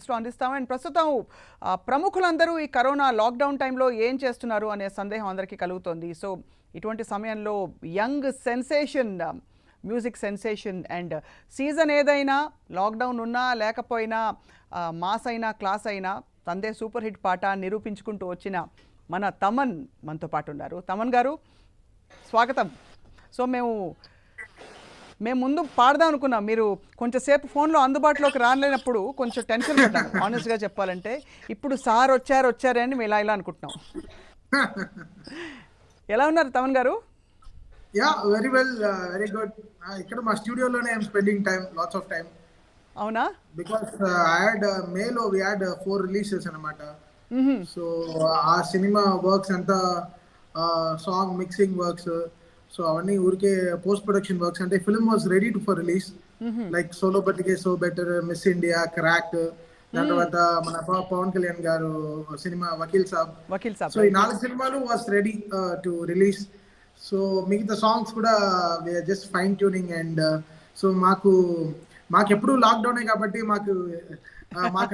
లో అందిస్తాము. అండ్ ప్రస్తుతం ప్రముఖులందరూ ఈ కరోనా లాక్డౌన్ టైంలో ఏం చేస్తున్నారు అనే సందేహం అందరికీ కలుగుతోంది. సో ఇటువంటి సమయంలో young sensation, music sensation and season ఏదైనా లాక్డౌన్ ఉన్నా లేకపోయినా మాస్ అయినా క్లాస్ అయినా తందే సూపర్ హిట్ పాట నిరూపించుకుంటూ వచ్చిన మన తమన్ మనతో పాటు ఉన్నారు. తమన్ గారు స్వాగతం. సో మేము ముందు పాడదాం అనుకున్నాం, మీరు కొంచెంసేపు ఫోన్లో అందుబాటులోకి రాలేనప్పుడు కొంచెం టెన్షన్ పడ్డాను ఆనెస్ట్గా చెప్పాలంటే. ఇప్పుడు సార్ వచ్చారే అని మేము ఇలా అనుకుంటున్నాం. ఎలా ఉన్నారు తమన్ గారు? Yeah very well, very good. ఇక్కడ మా స్టూడియోలోనే I'm spending time, lots of time. అవునా? బికాస్ ఐ హ్యాడ్ మేలో వి హ్యాడ్ 4 రిలీజెస్ అన్నమాట. సో ఆ సినిమా వర్క్స్ అంతా, సాంగ్ మిక్సింగ్ వర్క్స్, సో అవన్నీ ఊరికే పోస్ట్ ప్రొడక్షన్ వర్క్స్. అంటే film was ready to for release, like solo బతికే so better, miss India, Krack, దాని తర్వాత మన పవన్ కళ్యాణ్ గారు సినిమా వకీల్ సాబ్. సో ఈ 4 సినిమాలు was ready to release. So మిగతా సాంగ్స్ కూడా we're just fine tuning. And so మాకు ఎప్పుడు లాక్డౌనే కాబట్టి మాకు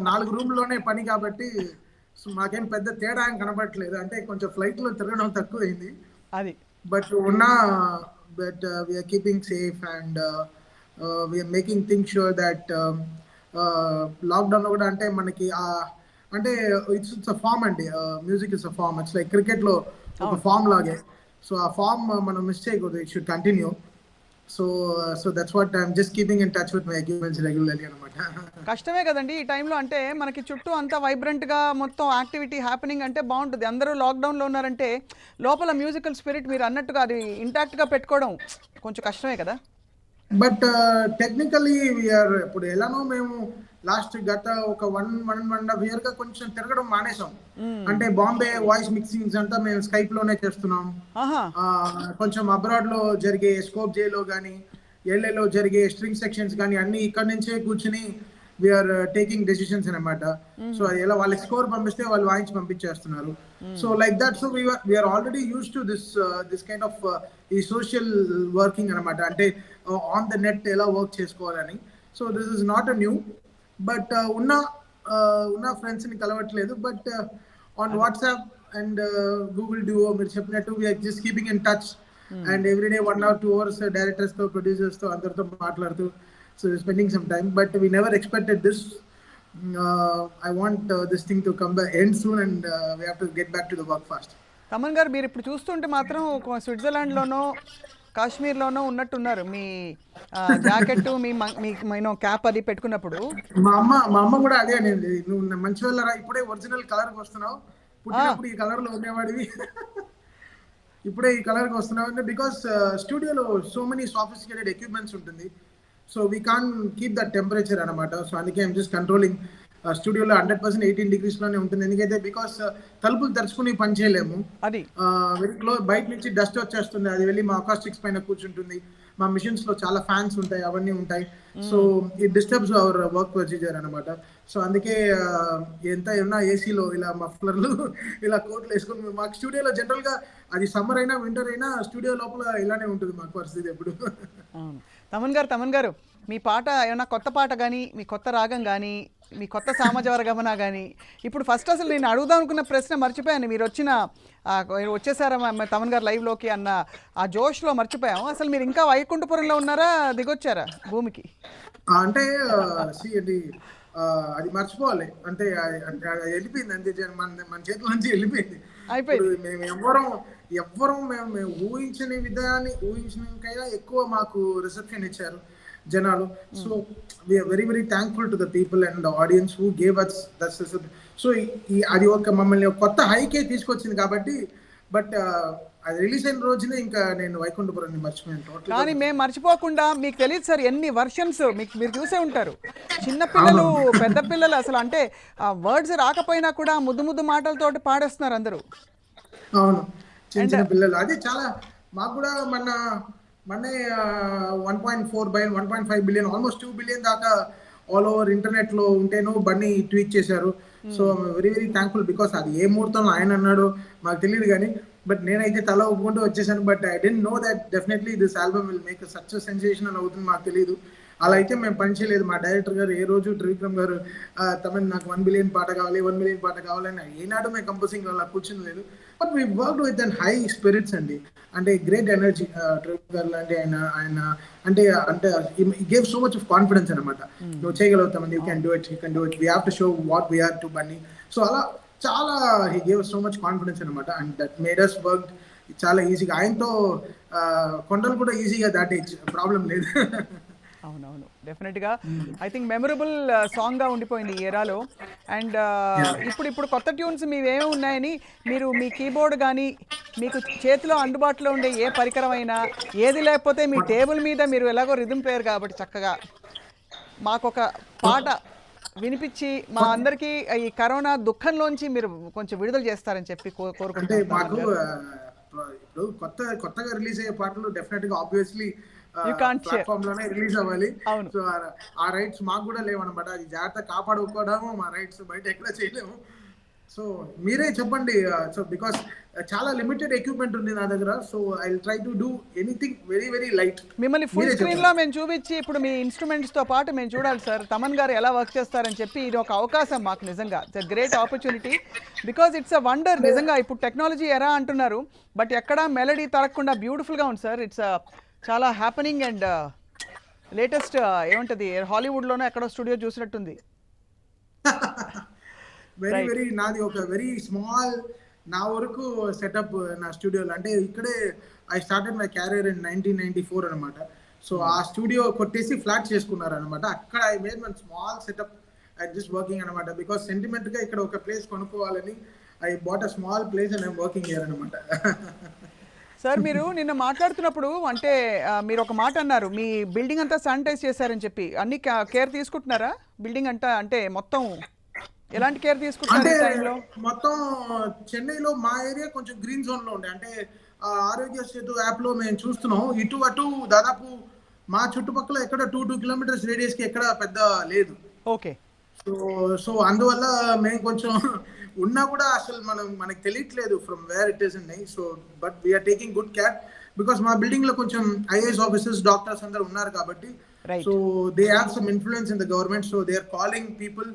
4 రూమ్లోనే పని కాబట్టి సో మాకేం పెద్ద తేడా ఏం కనబడట్లేదు. అంటే కొంచెం ఫ్లైట్లో తిరగడం తక్కువైంది అది, but we're keeping safe and we're making think sure that లాక్డౌన్లో కూడా అంటే మనకి అంటే ఇట్స్ అ ఫామ్ అండి. Music is a form. It's like క్రికెట్లో ఒక ఫామ్ లాగే. సో ఆ ఫామ్ మనం మిస్ చేయకూడదు. It should continue. So that's what I'm just keeping in touch with my equipments regularly అనమాట. కష్టమే కదండి ఈ టైంలో. అంటే మనకి చుట్టూ అంతా వైబ్రెంట్గా మొత్తం యాక్టివిటీ హ్యాపెనింగ్ అంటే బాగుంటుంది. అందరూ లాక్డౌన్లో ఉన్నారంటే లోపల మ్యూజికల్ స్పిరిట్ మీరు అన్నట్టుగా అది ఇంటాక్ట్గా పెట్టుకోవడం కొంచెం కష్టమే కదా. బట్ టెక్నికలీ వీఆర్ ఇప్పుడు ఎలానో మేము లాస్ట్ గత ఒక 1.5 year గా కొంచెం తిరగడం మానేసాం. అంటే బాంబే వాయిస్ మిక్సింగ్స్ అంతా మేము స్కైప్ లోనే చేస్తున్నాం. కొంచెం అబ్రాడ్ లో జరిగే స్కోప్ జేలో కానీ ఎల్ఏలో జరిగే స్ట్రింగ్ సెక్షన్స్ కానీ అన్ని ఇక్కడ నుంచే కూర్చుని వీఆర్ టేకింగ్ డెసిషన్స్ అనమాట. సో అది ఎలా వాళ్ళకి స్కోర్ పంపిస్తే వాళ్ళు వాయించి పంపించేస్తున్నారు. So like that. So we're already use to this kind of ఈ సోషల్ వర్కింగ్ అనమాట. అంటే ఆన్ ద నెట్ ఎలా వర్క్ చేసుకోవాలని. So this is not a new. But ఉన్న ఫ్రెండ్స్ని కలవట్లేదు. But on WhatsApp and Google Duo మీరు చెప్పినట్టు we're just keeping in touch. And everyday 1 or 2 hours డైరెక్టర్స్తో, ప్రొడ్యూసర్స్తో అందరితో మాట్లాడుతూ so spending some time. But we never expected this. I want this thing to come back end soon and we have to get back to the work fast. Thaman గారు, మీరు ఇప్పుడు చూస్తుంటే మాత్రం స్విట్జర్లాండ్లోనో కాశ్మీర్లోనో ఉన్నట్టున్నారు. మీ jacket, మీ cap అది పెట్టుకున్నప్పుడు మా అమ్మ కూడా అదే అనేది, నువ్వు మంచి వెళ్ళరా, ఇప్పుడే ఒరిజినల్ కలర్కి వస్తున్నావు, పుట్టినప్పుడు ఈ కలర్లో ఉండేవాడివి, ఇప్పుడే ఈ కలర్కి వస్తున్నావు అంటే. బికాస్ స్టూడియోలో సో మెనీ సోఫిస్టికేటెడ్ ఎక్విప్మెంట్స్ ఉంటుంది. So we can keep that temperature అనమాట. సో అందుకే ఐమ్ జస్ట్ కంట్రోలింగ్. స్టూడియోలో 100% 18 degrees లోనే ఉంటుంది. ఎందుకైతే బికాస్ తలుపులు తెరుచుకుని పని చేయలేము. అది వెరీ క్లోజ్, బయట నుంచి డస్ట్ వచ్చేస్తుంది, అది వెళ్ళి మా అకాస్టిక్స్ పైన కూర్చుంటుంది. మా మిషన్స్ లో చాలా ఫ్యాన్స్ ఉంటాయి, అవన్నీ ఉంటాయి. So it disturbs our work procedure అనమాట. సో అందుకే ఎంత ఉన్నా ఏసీలో ఇలా మఫ్లర్లు ఇలా కోట్లు వేసుకుని మాకు స్టూడియోలో జనరల్ గా అది సమ్మర్ అయినా వింటర్ అయినా స్టూడియో లోపల ఇలానే ఉంటుంది మాకు పరిస్థితి ఎప్పుడు. తమన్ గారు, మీ పాట ఏమన్నా కొత్త పాట కానీ, మీ కొత్త రాగం కానీ, మీ కొత్త సామాజవర గమన కానీ, ఇప్పుడు ఫస్ట్ అసలు నేను అడుగుదాం అనుకున్న ప్రశ్న మర్చిపోయాను. మీరు వచ్చేసారా తమన్ గారు లైవ్లోకి అన్న ఆ జోష్లో మర్చిపోయాము. అసలు మీరు ఇంకా వైకుంఠపురంలో ఉన్నారా, దిగొచ్చారా భూమికి? అంటే అది మర్చిపోవాలి. అంటే వెళ్ళిపోయింది అంతే, మన చేతుల నుంచి వెళ్ళిపోయింది. మేము ఎవ్వరం మేము ఊహించిన ఊహించినకైనా ఎక్కువ మాకు రిసెప్షన్ ఇచ్చారు జనాలు. So we're very very thankful to the people and audience who gave us that. So అది మమ్మల్ని కొత్త హైకే తీసుకొచ్చింది కాబట్టి. బట్ అది రిలీజ్ అయిన రోజునే ఇంకా నేను వైకుంఠపురాన్ని మర్చిపోయాను. కానీ మేము మర్చిపోకుండా, మీకు తెలియదు సార్ ఎన్ని వర్షన్స్ మీరు చూసే ఉంటారు. చిన్నపిల్లలు, పెద్ద పిల్లలు, అసలు అంటే వర్డ్స్ రాకపోయినా కూడా ముద్దు మాటలతోటి పాడేస్తున్నారు అందరూ. అవును, చిన్న పిల్లలు. అది చాలా మాకు కూడా మొన్నే 1.5 billion ఆల్మోస్ట్ 2 billion దాకా ఆల్ ఓవర్ ఇంటర్నెట్ లో ఉంటేనో బన్నీ ట్వీట్ చేశారు. So very very thankful. Because అది ఏ ముహూర్తంలో ఆయన అన్నాడో మాకు తెలియదు కానీ, బట్ నేనైతే తల ఒప్పుకుంటూ వచ్చేసాను. But I don't know that definitely this album will make such sensational అవుతుంది మాకు తెలియదు. అలా అయితే మేము పని చేయలేదు. మా డైరెక్టర్ గారు ఏ రోజు త్రివిక్రమ్ గారు తమన్ నాకు 1 బిలియన్ పాట కావాలి, 1 మిలియన్ పాట కావాలని ఏనాడు మేము కంపోజింగ్ అలా కూర్చుని లేదు. But we worked with and high spirits అండి. అంటే గ్రేట్ ఎనర్జీ త్రివిక్రమ్ గారు అంటే ఆయన అంటే అంటే gave so much of confidence అనమాట. నువ్వు చేయగలుగుతామని, you can do it, you can do it, we have to show what we are to Bunny. So అలా చాలా he gave so much confidence అనమాట. And that made us work చాలా ఈజీగా. ఆయనతో కొండలు కూడా ఈజీగా దాటేయచ్చు, ప్రాబ్లం లేదు. అవునవును, డెఫినెట్గా ఐ థింక్ మెమరబుల్ సాంగ్గా ఉండిపోయింది ఈ ఎరాలో. అండ్ ఇప్పుడు కొత్త ట్యూన్స్ మీవేమీ ఉన్నాయని మీరు మీ కీబోర్డ్ కానీ మీకు చేతిలో అందుబాటులో ఉండే ఏ పరికరం అయినా ఏది లేకపోతే మీ టేబుల్ మీద మీరు ఎలాగో రిథమ్ ప్లేయర్ కాబట్టి చక్కగా మాకొక పాట వినిపించి మా అందరికీ ఈ కరోనా దుఃఖంలోంచి మీరు కొంచెం విడుదల చేస్తారని చెప్పి అంటే కోరుకుంటున్నాను. మాకు ఇప్పుడు కొత్తగా రిలీజ్ అయ్యే పాటలు డెఫినెట్ గా obviously you can't share. Platform లోనే రిలీజ్ అవ్వాలి. అవును. సో ఆ రైట్స్ మాకు కూడా లేవన్నమాట. అది జాగ్రత్త కాపాడుకోవడము, మా రైట్స్ బయట ఎక్కడ చేయలేము. సో మీరే చెప్పండి. సో బికాస్ చాలా లిమిటెడ్ ఎక్విప్మెంట్ ఉంది నా దగ్గర. So I will try to do anything very very light. మిమ్మల్ని ఫుల్ స్క్రీన్ లో మేము చూపించి ఇప్పుడు మీ ఇన్స్ట్రుమెంట్స్ తో పాటు మేము చూడాలి సార్ తమన్ గారు ఎలా వర్క్ చేస్తారని చెప్పి. ఇది ఒక అవకాశం మాకు నిజంగా. It's great opportunity because it's a wonder నిజంగా. ఇప్పుడు టెక్నాలజీ ఎరా అంటున్నారు బట్ ఎక్కడా మెలడీ తరగకుండా బ్యూటిఫుల్ గా ఉంది సార్. ఇట్స్ చాలా హ్యాపెనింగ్ అండ్ లేటెస్ట్ ఏమంటది హాలీవుడ్ లోనే ఎక్కడో స్టూడియో చూసినట్టుంది. వెరీ వెరీ నాది ఒక వెరీ స్మాల్ నా వరకు సెటప్ నా స్టూడియోలో. అంటే ఇక్కడే I started my carrier in 1994 అనమాట. సో ఆ స్టూడియో కొట్టేసి ఫ్లాట్ చేసుకున్నారు అనమాట. అక్కడ I made one small setup I just working అనమాట. బికాస్ సెంటిమెంట్ గా ఇక్కడ ఒక ప్లేస్ కొనుక్కోవాలని I bought a small place and I'm working here అనమాట. సార్ మీరు నిన్న మాట్లాడుతున్నప్పుడు అంటే మీరు ఒక మాట అన్నారు మీ బిల్డింగ్ అంతా శానిటైజ్ చేశారని చెప్పి. అన్ని కేర్ తీసుకుంటున్నారా బిల్డింగ్ అంతా? అంటే మొత్తం ఎలాంటి కేర్ తీసుకుంటున్నారు ఈ టైంలో? మొత్తం చెన్నైలో మా ఏరియా కొంచెం గ్రీన్ జోన్ లో ఉండే. అంటే ఆరోగ్య సేతు యాప్ లో మేము చూస్తున్నాం, ఇటు అటు దాదాపు మా చుట్టుపక్కల ఎక్కడ 2 కిలోమీటర్స్ రేడియస్ కి ఎక్కడ పెద్ద లేదు. ఓకే. సో సో అందువల్ల మేము కొంచెం ఉన్నా కూడా అసలు మనకి తెలియట్లేదు ఫ్రమ్ వేర్ ఇట్ ఈస్ అండి. So but we're taking good care because మా బిల్డింగ్ లో కొంచెం ఐఏఎస్ ఆఫీసర్స్ డాక్టర్స్ అందరు ఉన్నారు కాబట్టి. So they have some influence in the government. So they are calling people,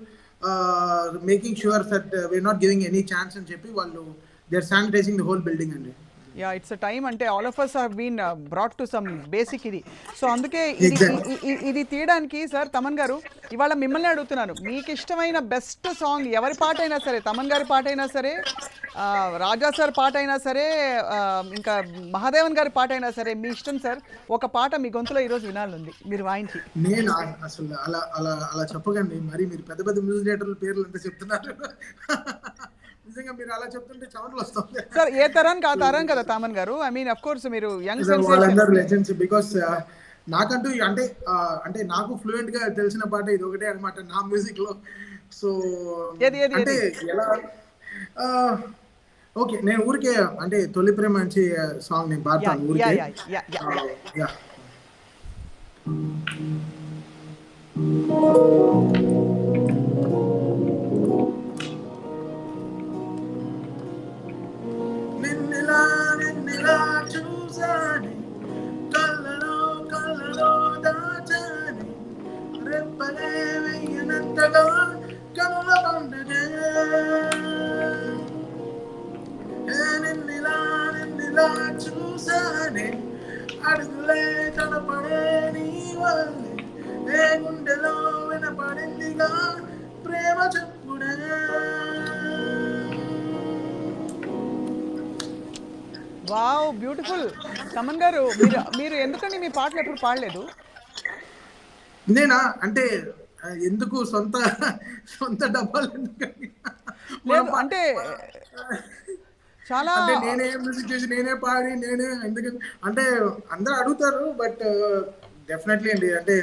making sure that we're not giving any chance అని చెప్పి వాళ్ళు they are sanitizing the whole building అండి. Yeah it's a time. అంటే all of us have been brought to some basic ఇది. So అందుకే ఇది తీయడానికి sir Thaman గారు ఇవాళ మిమ్మల్ని అడుగుతున్నాను. మీకు ఇష్టమైన బెస్ట్ సాంగ్ ఎవరి పాట అయినా సరే, తమన్ గారి పాట అయినా సరే, రాజా సార్ పాట అయినా సరే, ఇంకా మహాదేవన్ గారి పాట అయినా సరే, మీ ఇష్టం సార్. ఒక పాట మీ గొంతులో ఈరోజు వినాలనుంది మీరు వాయించి. నేను అసలు అలా అలా అలా చెప్పకండి. మరి మీరు పెద్ద పెద్ద మ్యూజిక్ డైరెక్టర్ల పేర్లు ఎంత చెప్తున్నారు. నిజంగా మీరు అలా చెప్తుంటే చమటలు వస్తుంది సార్. ఏ తరానికి ఆ తరం కదా తమన్ గారు. ఐ మీన్ ఆఫ్ కోర్స్ మీరు యంగ్ సెన్సేషన్ లెజెండ్స్. బికాస్ నాకంటూ అంటే నాకు ఫ్లూయెంట్ గా తెలిసిన పాట ఇది ఒకటే అనమాట నా మ్యూజిక్ లో. సో అంటే ఎలా ఓకే నేను ఊరికే అంటే తొలి ప్రేమ మంచి సాంగ్ నేను పాడతాను ఊరికే. నిన్నలా చూసాని కళ్ళలో దాచాని రెప్పలే వెయ్యనంతగా కనుల పండుగే. నిన్నలా చూసాని అడుగులే తడపడే నీ వల్లే ఏ గుండెలో వినపడిందిగా ప్రేమ చెప్పుడే. Wow beautiful. తమన్ గారు మీరు ఎందుకని మీ పాటలు ఎప్పుడు పాడలేదు? నేనా అంటే ఎందుకు సొంత డబ్బాలు ఎందుకని అంటే చాలా నేనే మ్యూజిక్ చేసి నేనే పాడి నేనే ఎందుకంటే అంటే అందరూ అడుగుతారు. బట్ డెఫినెట్లీ అండి అంటే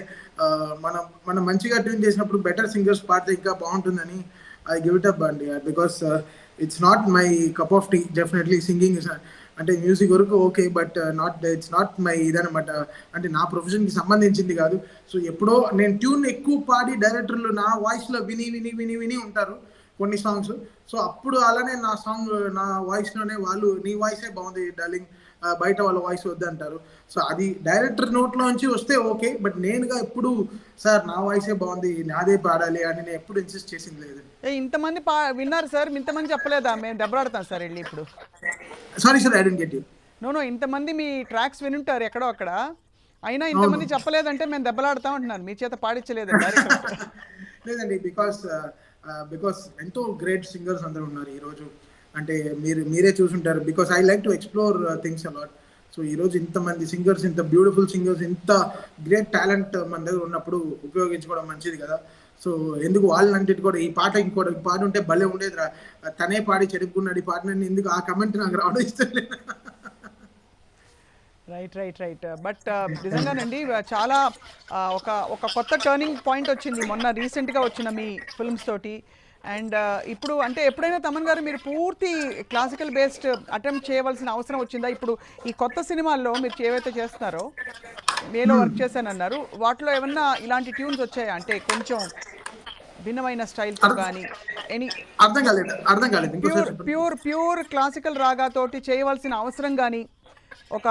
మనం మంచిగా ట్యూన్ చేసినప్పుడు బెటర్ సింగర్స్ పాడితే ఇంకా బాగుంటుందని ఐ గివ్ ఇట్ అప్ అండి. Because it's not my cup of tea. Definitely singing అంటే మ్యూజిక్ వరకు okay but it's not my ఇదనమాట. అంటే నా ప్రొఫెషన్కి సంబంధించింది కాదు. సో ఎప్పుడో నేను ట్యూన్ ఎక్కువ పాడి డైరెక్టర్లు నా వాయిస్లో విని ఉంటారు కొన్ని సాంగ్స్. సో అప్పుడు అలానే నా సాంగ్ నా వాయిస్లోనే వాళ్ళు నీ వాయిసే బాగుంది డార్లింగ్ బయట వాళ్ళ వాయిస్ వద్దంటారు. సో అది డైరెక్టర్ నోట్లోంచి వస్తే ఓకే. బట్ నేనుగా ఎప్పుడు సార్ నా వాయిసే బాగుంది, నాదే పాడాలి అని నేను ఎప్పుడు ఇన్సిస్ట్ చేసింది లేదు. ఇంతమంది విన్నారు సార్, ఇంతమంది చెప్పలేదా మేము దెబ్బలాడతాం సార్ వెళ్ళి ఇప్పుడు? Sorry sir, I don't get you. No ఇంతమంది మీ ట్రాక్స్ వినుంటారు ఎక్కడో అక్కడ, అయినా అవును. ఇంతమంది చెప్పలేదంటే మేము దెబ్బలాడతాం అంటున్నాను, మీ చేత పాడించలేదండి డైరెక్టర్. లేదండి, బికాస్ ఎంతో గ్రేట్ సింగర్స్ అందరూ ఉన్నారు ఈరోజు. అంటే మీరే చూసుంటారు. Because I like to explore things a lot. So ఈరోజు ఇంతమంది సింగర్స్, ఇంత బ్యూటిఫుల్ సింగర్స్, ఇంత గ్రేట్ టాలెంట్ మన దగ్గర ఉన్నప్పుడు ఉపయోగించుకోవడం మంచిది కదా. సో ఎందుకు వాళ్ళంటే కూడా ఈ పాట ఇంకోటి పాట ఉంటే భలే ఉండేది రా, తనే పాడి చెడుకున్నాడు ఈ పాటని, ఎందుకు ఆ కమెంట్ నాకు రావడం ఇష్టం లేదు. రైట్ బట్ నిజంగానండి చాలా ఒక ఒక కొత్త టర్నింగ్ పాయింట్ వచ్చింది మొన్న రీసెంట్గా వచ్చిన మీ ఫిల్మ్స్ తోటి. అండ్ ఇప్పుడు అంటే ఎప్పుడైనా తమన్ గారు మీరు పూర్తి క్లాసికల్ బేస్డ్ అటెంప్ట్ చేయవలసిన అవసరం వచ్చిందా? ఇప్పుడు ఈ కొత్త సినిమాల్లో మీరు ఏవైతే చేస్తున్నారో, మేలో వర్క్ చేశానన్నారు, వాటిలో ఏమన్నా ఇలాంటి ట్యూన్స్ వచ్చాయా? అంటే కొంచెం భిన్నమైన స్టైల్తో కానీ ఎనీ అర్థం కాలేదు. ప్యూర్ క్లాసికల్ రాగాతోటి చేయవలసిన అవసరం కానీ, ఒక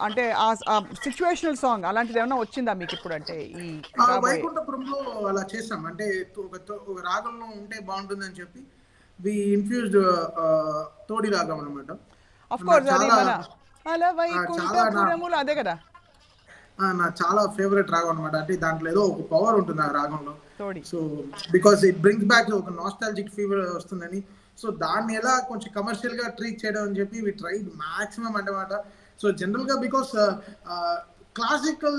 అంటే ఆ సిచ్యువేషనల్ సాంగ్ అలాంటిది ఏమైనా వచ్చిందా మీకు ఇప్పుడు? అంటే ఈ వైకుంఠపురంలో అలా చేసాం. అంటే ఒక రాగంలో ఉంటే బాగుంటుందని చెప్పి వి ఇన్ఫ్యూజ్డ్ తోడి రాగం అనమాట. ఆఫ్ కోర్స్ అది మన అలా చాలా వైకుంఠపురములు అదే కదా నా చాలా ఫేవరెట్ రాగం అనమాట. అంటే దాంట్లో ఏదో ఒక పవర్ ఉంటుంది ఆ రాగంలో. తోడి. So because it brings back ఒక నాస్టాలజిక్ ఫీవర్ వస్తుందని, సో దాన్ని ఎలా కొంచెం కమర్షియల్ గా ట్రీట్ చేయడం అని చెప్పి వి ట్రైడ్ మాక్సిమం అన్నమాట. సో జనరల్ గా బికాస్ క్లాసికల్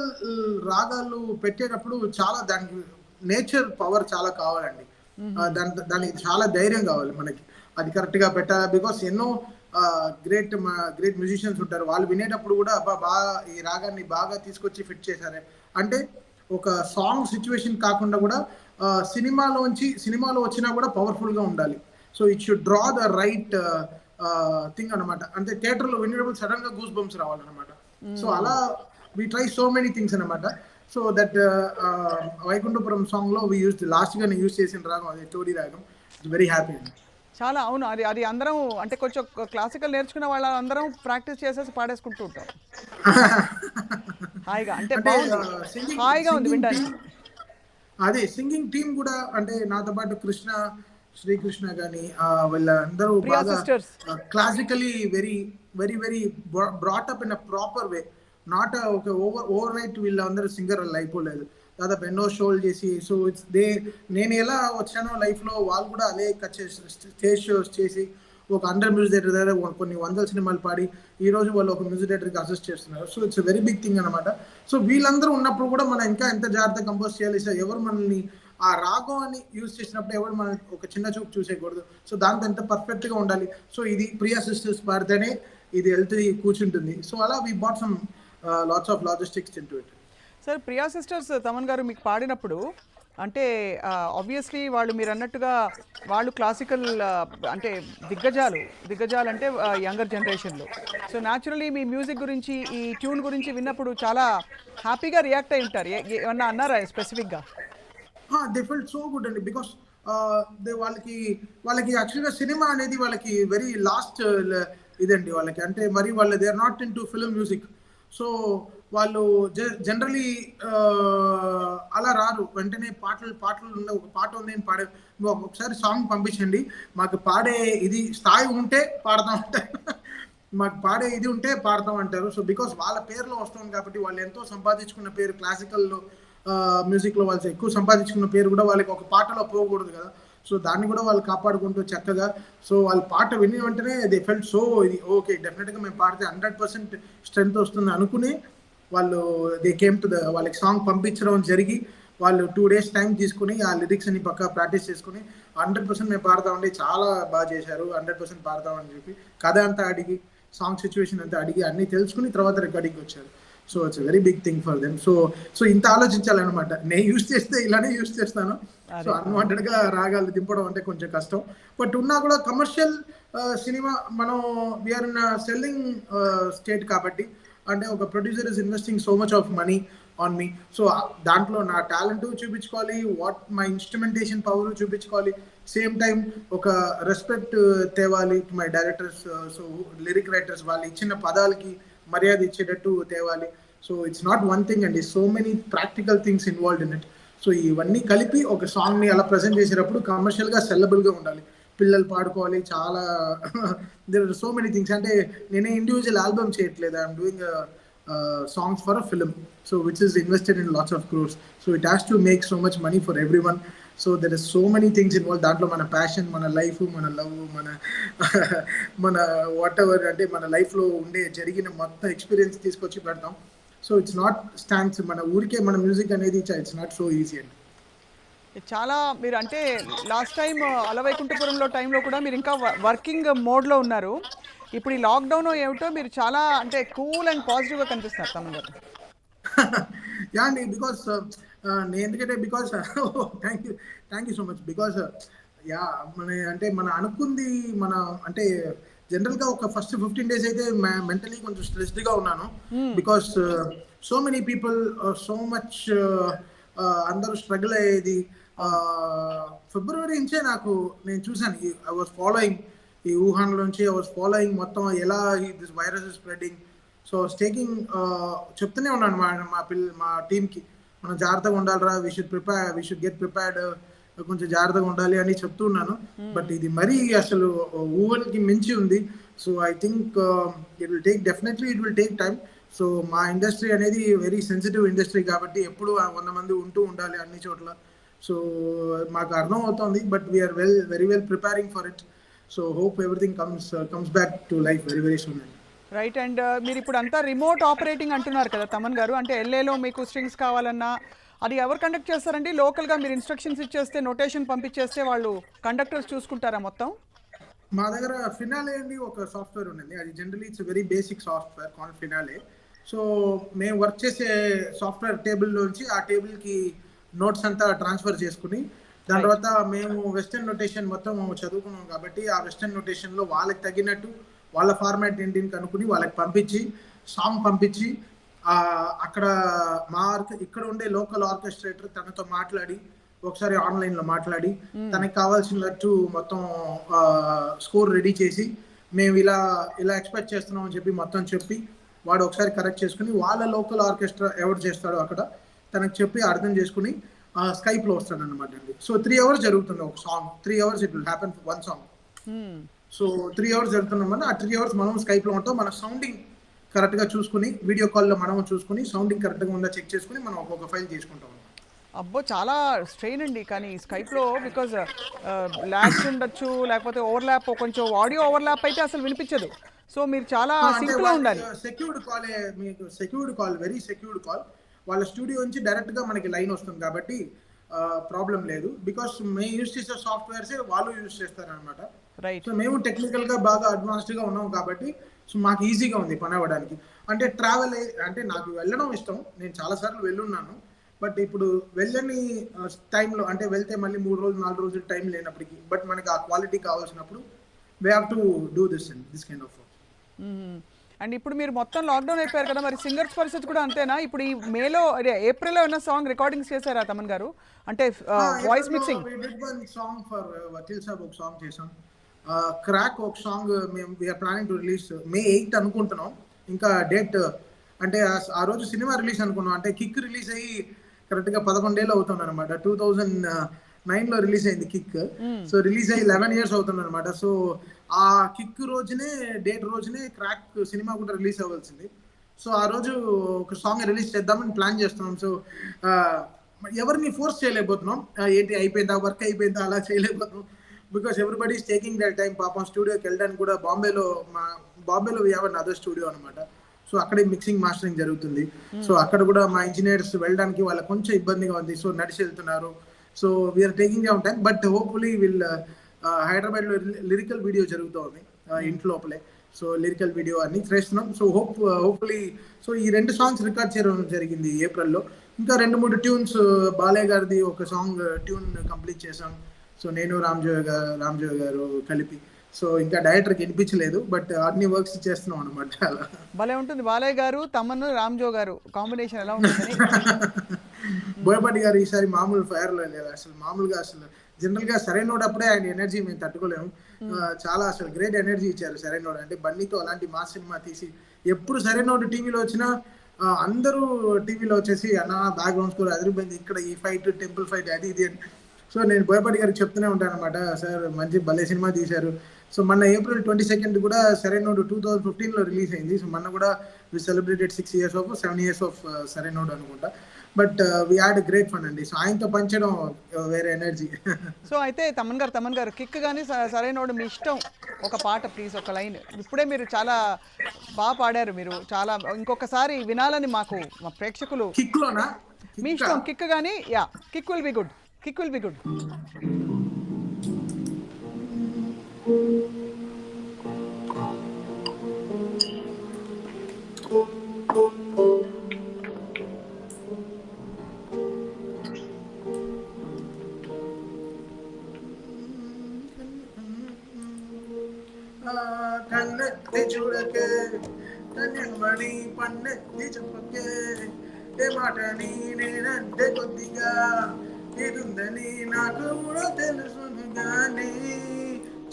రాగాలు పెట్టేటప్పుడు చాలా దానికి నేచర్ పవర్ చాలా కావాలండి. దానికి చాలా ధైర్యం కావాలి మనకి, అది కరెక్ట్ గా పెట్టాలి. బికాస్ ఎన్నో గ్రేట్ మ్యూజిషియన్స్ ఉంటారు, వాళ్ళు వినేటప్పుడు కూడా అబ్బా బాగా ఈ రాగాన్ని బాగా తీసుకొచ్చి ఫిట్ చేశారే అంటే, ఒక సాంగ్ సిచ్యువేషన్ కాకుండా కూడా సినిమాలో వచ్చినా కూడా పవర్ఫుల్ గా ఉండాలి. So it should draw the right thing అనమాట. అంటే థియేటర్ లో వినేటప్పుడు సడన్ గా గూస్ బంప్స్ రావాలన్నమాట. సో అలా we try so many things అనమాట. సో దట్ వైకుంఠపురం సాంగ్ లో వి యూస్ లాస్ట్ గా యూస్ చేసిన రాగం అది తోడి రాగం. ఇట్స్ వెరీ హ్యాపీ అండి. చాలా అవును, అది అందరం అంటే కొంచెం క్లాసికల్ నేర్చుకున్న వాళ్ళందరం ప్రాక్టీస్ చేసేసి పాడేసుకుంటూ ఉంటాం హాయిగా. అంటే బాగుంది, హాయిగా ఉంది వినడానికి. అదే సింగింగ్ టీమ్ కూడా, అంటే నాతో పాటు శ్రీకృష్ణ కానీ వీళ్ళందరూ బాగా classically very very very brought up in a proper way. Not ఒక ఓవర్ నైట్ వీళ్ళందరూ సింగర్ వాళ్ళు అయిపోలేదు, దాదాపు ఎన్నో షోలు చేసి. సో ఇట్స్ నేను ఎలా వచ్చానో లైఫ్లో వాళ్ళు కూడా అదే స్టేజ్ షోస్ చేసి ఒక అండర్ మ్యూజిక్ డైరెక్టర్ దగ్గర కొన్ని వందల సినిమాలు పాడి ఈ రోజు వాళ్ళు ఒక మ్యూజిక్ డైరెక్టర్కి అసిస్ట్ చేస్తున్నారు. So it's very big thing అనమాట. సో వీళ్ళందరూ ఉన్నప్పుడు కూడా మనం ఇంకా ఎంత జాగ్రత్తగా కంపోజ్ చేయాలి. సో ఎవరు మనల్ని ఆ రాగం అని యూజ్ చేసినప్పుడు ఎవరు మనం ఒక చిన్న చూపు చూసేయకూడదు. సో దాంతో ఎంత పర్ఫెక్ట్గా ఉండాలి. సో ఇది ప్రియా సిస్టర్స్ పాడితేనే ఇది వెళ్తే కూర్చుంటుంది. సో అలా we bought some lots of logistics into it. Sir Priya sisters Thaman గారు మీకు పాడినప్పుడు అంటే ఆబ్వియస్లీ వాళ్ళు మీరు అన్నట్టుగా వాళ్ళు క్లాసికల్ అంటే దిగ్గజాలు అంటే యంగర్ జనరేషన్లో. సో న్యాచురలీ మీ మ్యూజిక్ గురించి ఈ ట్యూన్ గురించి విన్నప్పుడు చాలా హ్యాపీగా రియాక్ట్ అయి ఉంటారు. ఏమన్నా అన్నారా స్పెసిఫిక్గా? దే ఫెల్ట్ సో గుడ్ అండి. బికాస్ వాళ్ళకి యాక్చువల్గా సినిమా అనేది వాళ్ళకి వెరీ లాస్ట్ ఇదండి వాళ్ళకి. అంటే మరి వాళ్ళు they are not in to film music. So వాళ్ళు జనరలీ అలా రారు, వెంటనే పాటలు ఉన్న ఒక పాట ఉంది అని పాడే, ఒకసారి సాంగ్ పంపించండి మాకు పాడే ఇది స్థాయి ఉంటే పాడతాం అంటారు మాకు పాడే ఇది ఉంటే పాడతాం అంటారు. సో బికాస్ వాళ్ళ పేరులో వస్తుంది కాబట్టి, వాళ్ళు ఎంతో సంపాదించుకున్న పేరు క్లాసికల్లో మ్యూజిక్లో వాళ్ళు ఎక్కువ సంపాదించుకున్న పేరు కూడా వాళ్ళకి ఒక పాటలో పోకూడదు కదా. సో దాన్ని కూడా వాళ్ళు కాపాడుకుంటూ చక్కగా, సో వాళ్ళ పాట విని వెంటనే దే ఫెల్ట్ సో ఇది ఓకే డెఫినెట్గా మేము పాడితే 100% స్ట్రెంత్ వస్తుంది అనుకుని వాళ్ళు దే కేమ్ టు వాళ్ళకి సాంగ్ పంపించడం జరిగి, వాళ్ళు 2 days టైం తీసుకుని ఆ లిరిక్స్ అని పక్కా ప్రాక్టీస్ చేసుకుని 100% మేము పాడతామండి, చాలా బాగా చేశారు, 100% పాడతామని చెప్పి కథ అంతా అడిగి, సాంగ్ సిచ్యువేషన్ అంతా అడిగి అన్నీ తెలుసుకుని తర్వాత రికార్డింగ్ వచ్చారు. So it's very big thing for them. So ఇంత ఆలోచించాలన్నమాట. నేను యూజ్ చేస్తే ఇలానే యూజ్ చేస్తాను. సో అన్వాంటెడ్ గా రాగాలు దింపడం అంటే కొంచెం కష్టం. బట్ ఉన్నా కూడా కమర్షియల్ సినిమా మనం వీఆర్ ఇన్ సెల్లింగ్ స్టేట్ కాబట్టి, అంటే ఒక producer is investing so much of money on me. So దాంట్లో నా టాలెంట్ చూపించుకోవాలి, వాట్ మై ఇన్స్ట్రుమెంటేషన్ పవర్ చూపించుకోవాలి, సేమ్ టైం ఒక రెస్పెక్ట్ తేవాలి to my directors. So lyric writers వాళ్ళు ఇచ్చిన పదాలకి మర్యాద ఇచ్చేటట్టు తేవాలి. So it's not one thing అండి, so many practical things involved in it. So ఇవన్నీ కలిపి ఒక సాంగ్ని అలా ప్రజెంట్ చేసేటప్పుడు కమర్షియల్గా సెల్లబుల్గా ఉండాలి, పిల్లలు పాడుకోవాలి, చాలా there are so many things. అంటే నేనే ఇండివిజువల్ ఆల్బమ్ చేయట్లేదు, I'm doing songs for a film, so which is invested in lots of crores, so it has to make so much money for everyone. So there is so many things involved దాంట్లో మన passion, మన life, మన love, మన మన what ever అంటే మన లైఫ్లో ఉండే జరిగిన మొత్తం ఎక్స్పీరియన్స్ తీసుకొచ్చి పెడతాం. సో ఇట్స్ నాట్ స్టాండ్స్ మన ఊరికే మన మ్యూజిక్ అనేది ఇట్స్ నాట్ సో ఈజీ అండి. చాలా మీరు అంటే లాస్ట్ టైం అలవైకుంఠపురంలో టైంలో కూడా మీరు ఇంకా వర్కింగ్ మోడ్లో ఉన్నారు. ఇప్పుడు ఈ లాక్డౌన్ ఏమిటో మీరు చాలా అంటే కూల్ అండ్ పాజిటివ్గా కనిపిస్తున్నారు తమన్ గారు. యా అండి, బికాస్ నేను ఎందుకంటే because thank you so much. Because yeah అంటే మన అనుకుంది మన అంటే జనరల్గా ఒక ఫస్ట్ 15 days అయితే మెంటలీ కొంచెం స్ట్రెస్డ్గా ఉన్నాను. Because so many people so much అందరూ స్ట్రగుల్ అయ్యేది. ఫిబ్రవరి నుంచే నేను చూసాను, ఐ వాజ్ ఫాలోయింగ్ ఈ వుహాన్లోంచి, ఐ వాజ్ ఫాలోయింగ్ మొత్తం ఎలా this virus is spreading. So taking చెప్తూనే ఉన్నాను మా టీమ్కి, మనం జాగ్రత్తగా ఉండాలిరా, వీ షుడ్ గెట్ ప్రిపేర్డ్, కొంచెం జాగ్రత్తగా ఉండాలి అని చెప్తూ ఉన్నాను. బట్ ఇది మరీ అసలు ఊహన్కి మించి ఉంది. So I think it will take time. So మా ఇండస్ట్రీ అనేది వెరీ సెన్సిటివ్ ఇండస్ట్రీ కాబట్టి ఎప్పుడు 100 మంది ఉంటూ ఉండాలి అన్ని చోట్ల. సో మాకు అర్థం అవుతుంది, but we're very well preparing for it. So hope everything comes back to life very very soon. Right. And మీరు ఇప్పుడు అంతా రిమోట్ ఆపరేటింగ్ అంటున్నారు కదా తమన్ గారు, అంటే ఎల్ఏలో మీకు స్ట్రింగ్స్ కావాలన్నా అది ఎవరు కండక్ట్ చేస్తారండి? లోకల్గా మీరు ఇన్స్ట్రక్షన్స్ ఇచ్చేస్తే, నోటేషన్ పంపించేస్తే వాళ్ళు కండక్టర్స్ చూసుకుంటారా మొత్తం? మా దగ్గర ఫినాలే అండి ఒక సాఫ్ట్వేర్ ఉంది, అది generally it's very basic software called finale. So మేము వర్క్ చేసే సాఫ్ట్వేర్ టేబుల్లోంచి ఆ టేబుల్కి నోట్స్ అంతా ట్రాన్స్ఫర్ చేసుకుని, దాని తర్వాత మేము వెస్టర్న్ నోటేషన్ మొత్తం చదువుకున్నాం కాబట్టి ఆ వెస్టర్న్ నోటేషన్లో వాళ్ళకి తగినట్టు వాళ్ళ ఫార్మాట్ ఏంటిని కనుక్కుని వాళ్ళకి పంపించి సాంగ్ పంపించి అక్కడ ఇక్కడ ఉండే లోకల్ ఆర్కెస్ట్రేటర్ తనతో మాట్లాడి ఒకసారి ఆన్లైన్లో మాట్లాడి తనకి కావాల్సినట్టు మొత్తం స్కోర్ రెడీ చేసి మేము ఇలా ఎక్స్పెక్ట్ చేస్తున్నాం అని చెప్పి మొత్తం చెప్పి వాడు ఒకసారి కరెక్ట్ చేసుకుని వాళ్ళ లోకల్ ఆర్కెస్ట్రా ఎవరు చేస్తాడో అక్కడ తనకు చెప్పి అర్థం చేసుకుని స్కైప్లో వస్తాడు అనమాట అండి. సో 3 hours జరుగుతుంది ఒక song, 3 hours it will happen for one song. So 3 hours జరుగుతున్నామని ఆ 3 hours మనం స్కైప్లో ఉంటాం, మన సౌండింగ్ కరెక్ట్గా చూసుకుని వీడియో కాల్లో మనం చూసుకుని సౌండింగ్ కరెక్ట్గా ఉందా చెక్ చేసుకుని మనం ఒక్కొక్క ఫైల్ చేసుకుంటాం. అబ్బో చాలా స్ట్రెయిన్ అండి. కానీ స్కైప్లో బికాజ్ ల్యాగ్స్ ఉండొచ్చు, లేకపోతే ఓవర్లాప్, కొంచెం ఆడియో ఓవర్లాప్ అయితే అసలు వినిపించదు. సో మీరు చాలా సింక్లో ఉండాలి. సెక్యూర్డ్ కాలే మీకు, secured call, very secured call. వాళ్ళ స్టూడియో నుంచి డైరెక్ట్గా మనకి లైన్ వస్తుంది కాబట్టి ప్రాబ్లం లేదు. బికాస్ మేము యూజ్ చేసే సాఫ్ట్వేర్సే వాళ్ళు యూజ్ చేస్తారనమాట. రైట్. సో మేము టెక్నికల్గా బాగా అడ్వాన్స్డ్గా ఉన్నాం కాబట్టి సో మాకు ఈజీగా ఉంది పని అవ్వడానికి. అంటే ట్రావెల్ అంటే నాకు వెళ్ళడం ఇష్టం, నేను చాలాసార్లు వెళ్ళున్నాను. బట్ ఇప్పుడు వెళ్ళని టైంలో అంటే వెళ్తే మళ్ళీ 3 రోజులు 4 రోజులు టైం లేనప్పటికీ బట్ మనకి ఆ క్వాలిటీ కావాల్సినప్పుడు we have to do this kind of work. And ఇప్పుడు మీరు మొత్తం లాక్డౌన్ అయిపోయారు కదా, మరి సింగర్స్ పరిస్థితి కూడా అంతేనా? ఇప్పుడు ఈ మేలో ఏప్రిల్లో ఉన్న సాంగ్ రికార్డింగ్స్ చేశారా తమన్ గారు? అంటే voice mixing song for Vakeel Saab ఒక సాంగ్ చేసాం, క్రాక్ ఒక సాంగ్ మేము we're planning to release May 8th అనుకుంటున్నాం. ఇంకా డేట్ అంటే ఆ రోజు సినిమా రిలీజ్ అనుకున్నాం, అంటే కిక్ రిలీజ్ అయ్యి కరెక్ట్గా 11 ఏళ్ళు అవుతుంది అనమాట. 2009లో రిలీజ్ అయింది కిక్. సో రిలీజ్ అయ్యి 11 years అవుతుంది అనమాట. సో ఆ కిక్ రోజునే డేట్ రోజునే క్రాక్ సినిమా కూడా రిలీజ్ అవ్వాల్సింది. సో ఆ రోజు ఒక సాంగ్ రిలీజ్ చేద్దామని ప్లాన్ చేస్తున్నాం. సో ఎవరిని ఫోర్స్ చేయలేకపోతున్నాం, ఏంటి అయిపోయిందా వర్క్ అయిపోయిందా అలా చేయలేకపోతున్నాం. Because everybody is taking that time. పాపం స్టూడియోకి వెళ్ళడానికి కూడా బాంబేలో we have an other studio అనమాట. సో అక్కడే మిక్సింగ్ మాస్టరింగ్ జరుగుతుంది. సో అక్కడ కూడా మా ఇంజనీర్స్ వెళ్ళడానికి వాళ్ళకి కొంచెం ఇబ్బందిగా ఉంది. సో నడిచి వెళ్తున్నారు. So we're taking our time. But hopefully హైదరాబాద్లో లిరికల్ వీడియో జరుగుతూ ఉంది ఇంటి లోపలే. సో లిరికల్ వీడియో అన్ని చేస్తున్నాం. సో హోప్ఫుల్లీ సో ఈ 2 songs రికార్డ్ చేయడం జరిగింది ఏప్రిల్లో. ఇంకా 2-3 ట్యూన్స్ బాలయ్య గారిది ఒక సాంగ్ ట్యూన్ కంప్లీట్ చేసాం. సో నేను రామ్జోయ్ గారు కలిపి. సో ఇంకా డైరెక్టర్కి వినిపించలేదు బట్ అన్ని వర్క్స్ చేస్తున్నాం అనమాట. అలా భలే ఉంటుంది. బాలయ్య గారు, తమన్, రామ్జో గారు కాంబినేషన్ ఎలా ఉంటుంది? బోయపాటి గారు ఈసారి మామూలు ఫైర్లో లేదు అసలు. మామూలుగా అసలు జనరల్గా సరైనోడప్పుడే ఆయన ఎనర్జీ మేము తట్టుకోలేము. చాలా అసలు గ్రేట్ ఎనర్జీ ఇచ్చారు సరైనోడు. అంటే బన్నీతో అలాంటి మాస్ సినిమా తీసి ఎప్పుడు సరైన టీవీలో వచ్చినా అందరూ టీవీలో వచ్చేసి అన్న బ్యాక్గ్రౌండ్ స్కోర్ అదిరిపోయింది, ఇక్కడ ఈ ఫైట్ టెంపుల్ ఫైట్ అది ఇది అని. సో నేను బోయపాటి గారికి చెప్తూనే ఉంటాను అనమాట, సార్ మంచి భలే సినిమా తీశారు. సో మొన్న ఏప్రిల్ 22 కూడా సరైనోడు 2015లో రిలీజ్ అయింది. సో మొన్న కూడా we celebrated 6 years of 7 years of Sarrainodu అనుకుంటా. But we had great fun అండి. సో ఆయనతో పంచడం వేరే ఎనర్జీ. సో అయితే తమన్ గారు కిక్ కానీ సరైనోడు మీ ఇష్టం ఒక పాట ప్లీజ్, ఒక లైన్. ఇప్పుడే మీరు చాలా బాగా పాడారు, మీరు చాలా ఇంకొకసారి వినాలని మాకు మా ప్రేక్షకులు. కిక్లోనా? మీ ఇష్టం కిక్ కానీ, yeah kick will be good, kick will be good. కన్నెత్తి చూడకే కన్యమణి పన్నెత్తి చెప్పకే, ఏ మాటని నేనంటే కొద్దిగా ఇదుందని నాకు కూడా తెలుసును గాని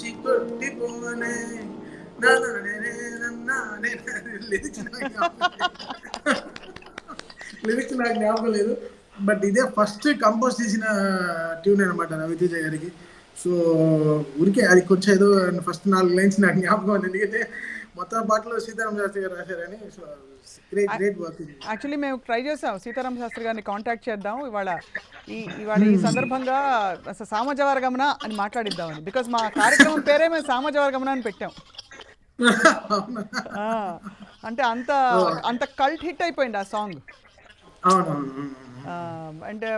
చికొట్టి పోనే లిరిక్స్ నాకు జ్ఞాపకం లేదు. బట్ ఇదే ఫస్ట్ కంపోజ్ చేసిన ట్యూన్ అనమాట రవితేజ గారికి. సో ఊరికే అది కొంచెం ఏదో ఫస్ట్ 4 లైన్స్ నాకు జ్ఞాపకం ఉంది, ఎందుకంటే మొత్తం పాటలో సీతారామ శాస్త్రి గారు రాశారని. So great work. యాక్చువల్లీ మేము ట్రై చేసాం సీతారామ శాస్త్రి గారిని కాంటాక్ట్ చేద్దాం ఇవాళ ఈ సందర్భంగా అసలు సామజవర్గమన అని మాట్లాడిద్దామని, బికాజ్ మా కార్యక్రమం పేరే మేము సామజవర్గమన అని పెట్టాం. అంటే అంత కల్ట్ హిట్ అయిపోయింది ఆ సాంగ్. అంటే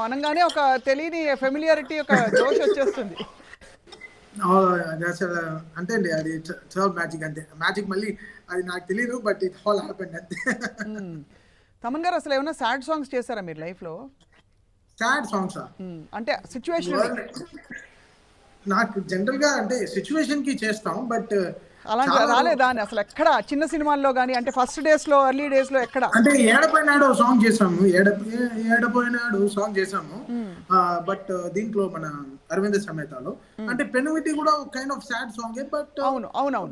అనగానే ఒక తెలియని ఫెమిలియారిటీ, ఒక జోష్ వచ్చేస్తుంది. అంతే అండి, అది చాలా మ్యాజిక్. అంతే మ్యాజిక్, మళ్ళీ అది నాకు తెలియదు బట్ ఇట్ ఆల్ హ్యాపెండ్ అంతే. తమన్ గారు అసలు ఏమైనా సాడ్ సాంగ్స్ చేశారా మీరు లైఫ్ లో? సాడ్ సాంగ్స్ అంటే సిచ్యువేషన్ నాకు జనరల్ గా అంటే సిచ్యువేషన్ కి చేస్తాం, బట్ అలా రాలేదా అని అసలు ఎక్కడ చిన్న సినిమాల్లో కానీ, అంటే ఫస్ట్ డేస్ లో ఎర్లీ డేస్ లో ఎక్కడ? అంటే ఏడపోయినాడు సాంగ్ చేసాము, ఏడపోయినాడు సాంగ్ చేసాము. బట్ దీంట్లో మన అరవింద సమేతలో అంటే పెనుమిటి కూడా ఒక kind of sad song. But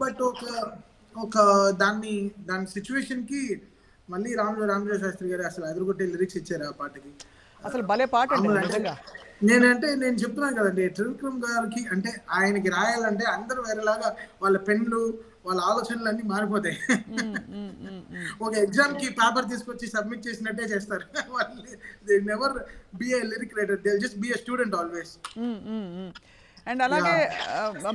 but ఒక దాని సిచ్యువేషన్ కి మళ్ళీ రామజోగ శాస్త్రి గారు అసలు ఎదురుకొట్టే లిరిక్స్ ఇచ్చారు ఆ పాటకి. అసలు భలే పాట అండి. నేను చెప్తున్నాను కదండి, త్రివిక్రమ్ గారికి అంటే ఆయనకి రాయాలంటే అందరూ వేరేలాగా, వాళ్ళ పెన్లు వాళ్ళ ఆలోచనలు అన్ని మారిపోతాయి. ఒక ఎగ్జామ్ కి పేపర్ తీసుకొచ్చి సబ్మిట్ చేసినట్టే చేస్తారు. They never be A lyric writer, they just be A student always. And అలాగే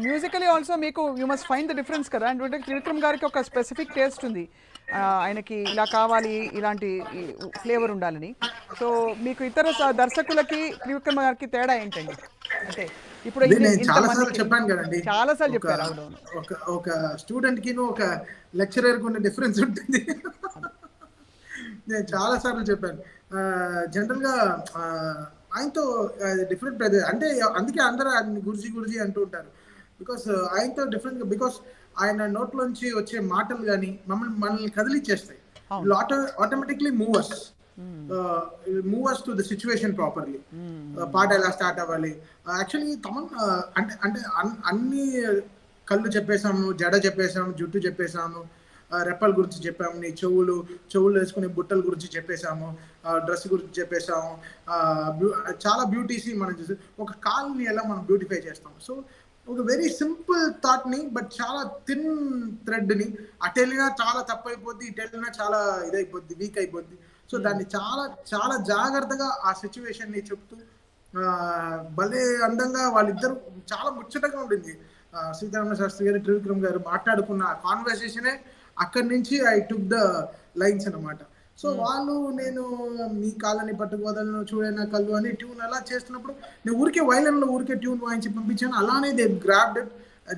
మ్యూజికలీ ఆల్సో మీకు you must find the difference కదా. అంటే త్రివిక్రమ్ గారికి ఒక స్పెసిఫిక్ టేస్ట్ ఉంది, ఆయనకి ఇలా కావాలి, ఇలాంటి ఫ్లేవర్ ఉండాలని. సో మీకు ఇతర దర్శకులకి త్రివిక్రమ్ గారికి తేడా ఏంటండి? అంటే ఇప్పుడు చాలాసార్లు చెప్పాను కదండి, చాలాసార్లు చెప్పారు. అవునవును, ఒక స్టూడెంట్ కి ఒక లెక్చరర్ కి ఉన్న డిఫరెన్స్ ఉంటుంది. నేను చాలాసార్లు చెప్పాను. జనరల్ గా ఆయనతో డిఫరెంట్ అంటే అందుకే అందరూ ఆయన గురుజీ అంటూ ఉంటారు. బికాస్ ఆయనతో డిఫరెంట్, బికాస్ ఆయన నోట్లోంచి వచ్చే మాటలు కానీ మనల్ని కదిలిచ్చేస్తాయి. Automatically move us to the situation properly. పాట ఎలా స్టార్ట్ అవ్వాలి, యాక్చువల్లీ తమన్ అంటే అన్ని కళ్ళు చెప్పేసాము, జడ చెప్పేసాము, జుట్టు చెప్పేసాము, రెప్పల గురించి చెప్పాము, నీ చెవులు వేసుకునే బుట్టల గురించి చెప్పేసాము, డ్రెస్ గురించి చెప్పేసాము, చాలా బ్యూటీస్ మనం చూసి ఒక కాల్ని ఎలా మనం బ్యూటిఫై చేస్తాం. సో ఒక వెరీ సింపుల్ థాట్ని బట్ చాలా థిన్ థ్రెడ్ని అటు వెళ్ళినా చాలా తప్పు అయిపోద్ది, ఇటు వెళ్ళినా చాలా ఇదైపోద్ది, వీక్ అయిపోద్ది. సో దాన్ని చాలా చాలా జాగ్రత్తగా ఆ సిచ్యువేషన్ని చెప్తూ భలే అందంగా వాళ్ళిద్దరు చాలా ముచ్చటగా ఉండింది. సీతారామ శాస్త్రి గారు త్రివిక్రమ్ గారు మాట్లాడుకున్న ఆ కాన్వర్సేషనే అక్కడి నుంచి ఐ టుక్ ద లైన్స్ అనమాట. సో వాళ్ళు నేను మీ కాళ్ళని పట్టుకోదలను చూడైనా కళ్ళు అని ట్యూన్ అలా చేస్తున్నప్పుడు నేను ఊరికే వైలన్లో ఊరికే ట్యూన్ వాయించి పంపించాను. అలానే దే గ్రాబ్డ్ ఇట్.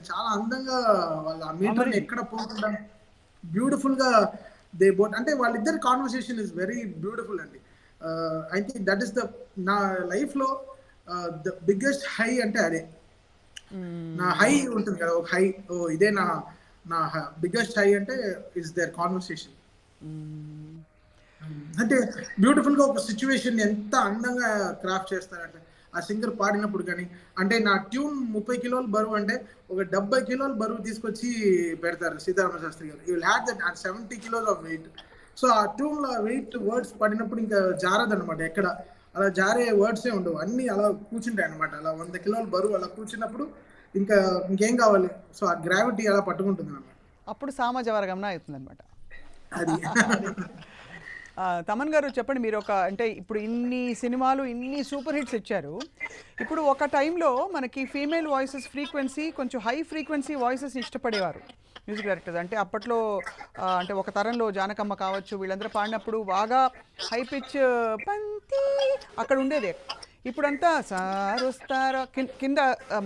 చాలా అందంగా వాళ్ళ మీటర్ని ఎక్కడ పోకుండా బ్యూటిఫుల్ గా దే బోట్. అంటే వాళ్ళిద్దరి కాన్వర్సేషన్ ఇస్ వెరీ బ్యూటిఫుల్ అండి. I think that is the నా లైఫ్ లో ద బిగ్గెస్ట్ హై అంటే అదే. నా హై ఉంటుంది కదా, ఒక హై, ఇదే నా బిగ్గెస్ట్ హై అంటే ఇస్ దేర్ కాన్వర్సేషన్. అంటే బ్యూటిఫుల్ గా ఒక సిచ్యువేషన్ ఎంత అందంగా క్రాఫ్ట్ చేస్తారంటే ఆ సింగర్ పాడినప్పుడు కానీ, అంటే నా ట్యూన్ 30 కిలోలు బరువు అంటే ఒక 70 కిలోలు బరువు తీసుకొచ్చి పెడతారు సీతారామ శాస్త్రి గారు. You will have that at 70 kilos of weight. So ఆ ట్యూన్‌లో వెయిట్ వర్డ్స్ పడినప్పుడు ఇంకా జారదనమాట ఎక్కడ. అలా జారే వర్డ్సే ఉండవు. అన్నీ అలా కూర్చుంటాయన్నమాట. అలా 100 కిలోల బరువు అలా కూర్చున్నప్పుడు ఇంకా ఇంకేం కావాలి? సో ఆ గ్రావిటీ అలా పట్టుకుంటుందన్నమాట. అప్పుడు సామాజవరగమన అవుతుందన్నమాట. అది. తమన్ గారు చెప్పండి, మీరు ఒక అంటే ఇప్పుడు ఇన్ని సినిమాలు ఇన్ని సూపర్ హిట్స్ ఇచ్చారు. ఇప్పుడు ఒక టైంలో మనకి ఫీమేల్ వాయిసెస్ ఫ్రీక్వెన్సీ కొంచెం హై ఫ్రీక్వెన్సీ వాయిసెస్ ఇష్టపడేవారు మ్యూజిక్ డైరెక్టర్స్. అంటే అప్పట్లో అంటే ఒక తరంలో జానకమ్మ కావచ్చు, వీళ్ళందరూ పాడినప్పుడు బాగా హై పిచ్ పంతి అక్కడ ఉండేది. ఇప్పుడంతా సారొస్తారా కింద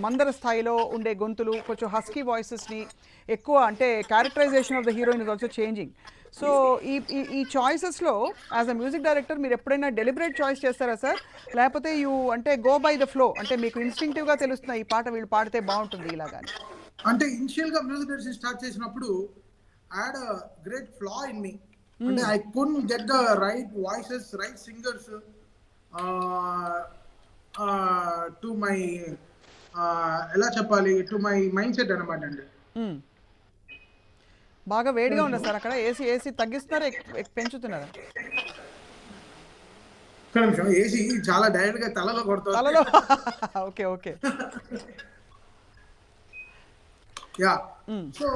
మందర స్థాయిలో ఉండే గొంతులు, కొంచెం హస్కీ వాయిసెస్ని ఎక్కువ, అంటే characterization of the heroine is also changing. So ఈ ఈ ఈ చాయిసెస్లో యాజ్ అ మ్యూజిక్ డైరెక్టర్ మీరు ఎప్పుడైనా డెలిబరేట్ చాయిస్ చేస్తారా సార్? లేకపోతే అంటే గో బై ద ఫ్లో, అంటే మీకు ఇన్స్టింక్టివ్గా తెలుస్తున్న ఈ పాట వీళ్ళు పాడితే బాగుంటుంది ఇలాగా? అంటే ఇనిషియల్‌గా మ్యూజిక్ డైరెక్షన్ స్టార్ట్ చేసినప్పుడు I had a great flaw in me. అంటే I couldn't get the right voices, right singers to my ఎలా చెప్పాలి, టు మై మైండ్ సెట్ అనమాట అండి. బాగా వేడిగా ఉన్నా సార్ అక్కడ? ఏసీ ఏసీ తగ్గిస్తున్నారా పెంచుతున్నారా? ఒక్క నిమిషం, ఏసీ చాలా డైరెక్ట్ గా తలలో కొడుతుంది. తలలో okay okay. Yeah. So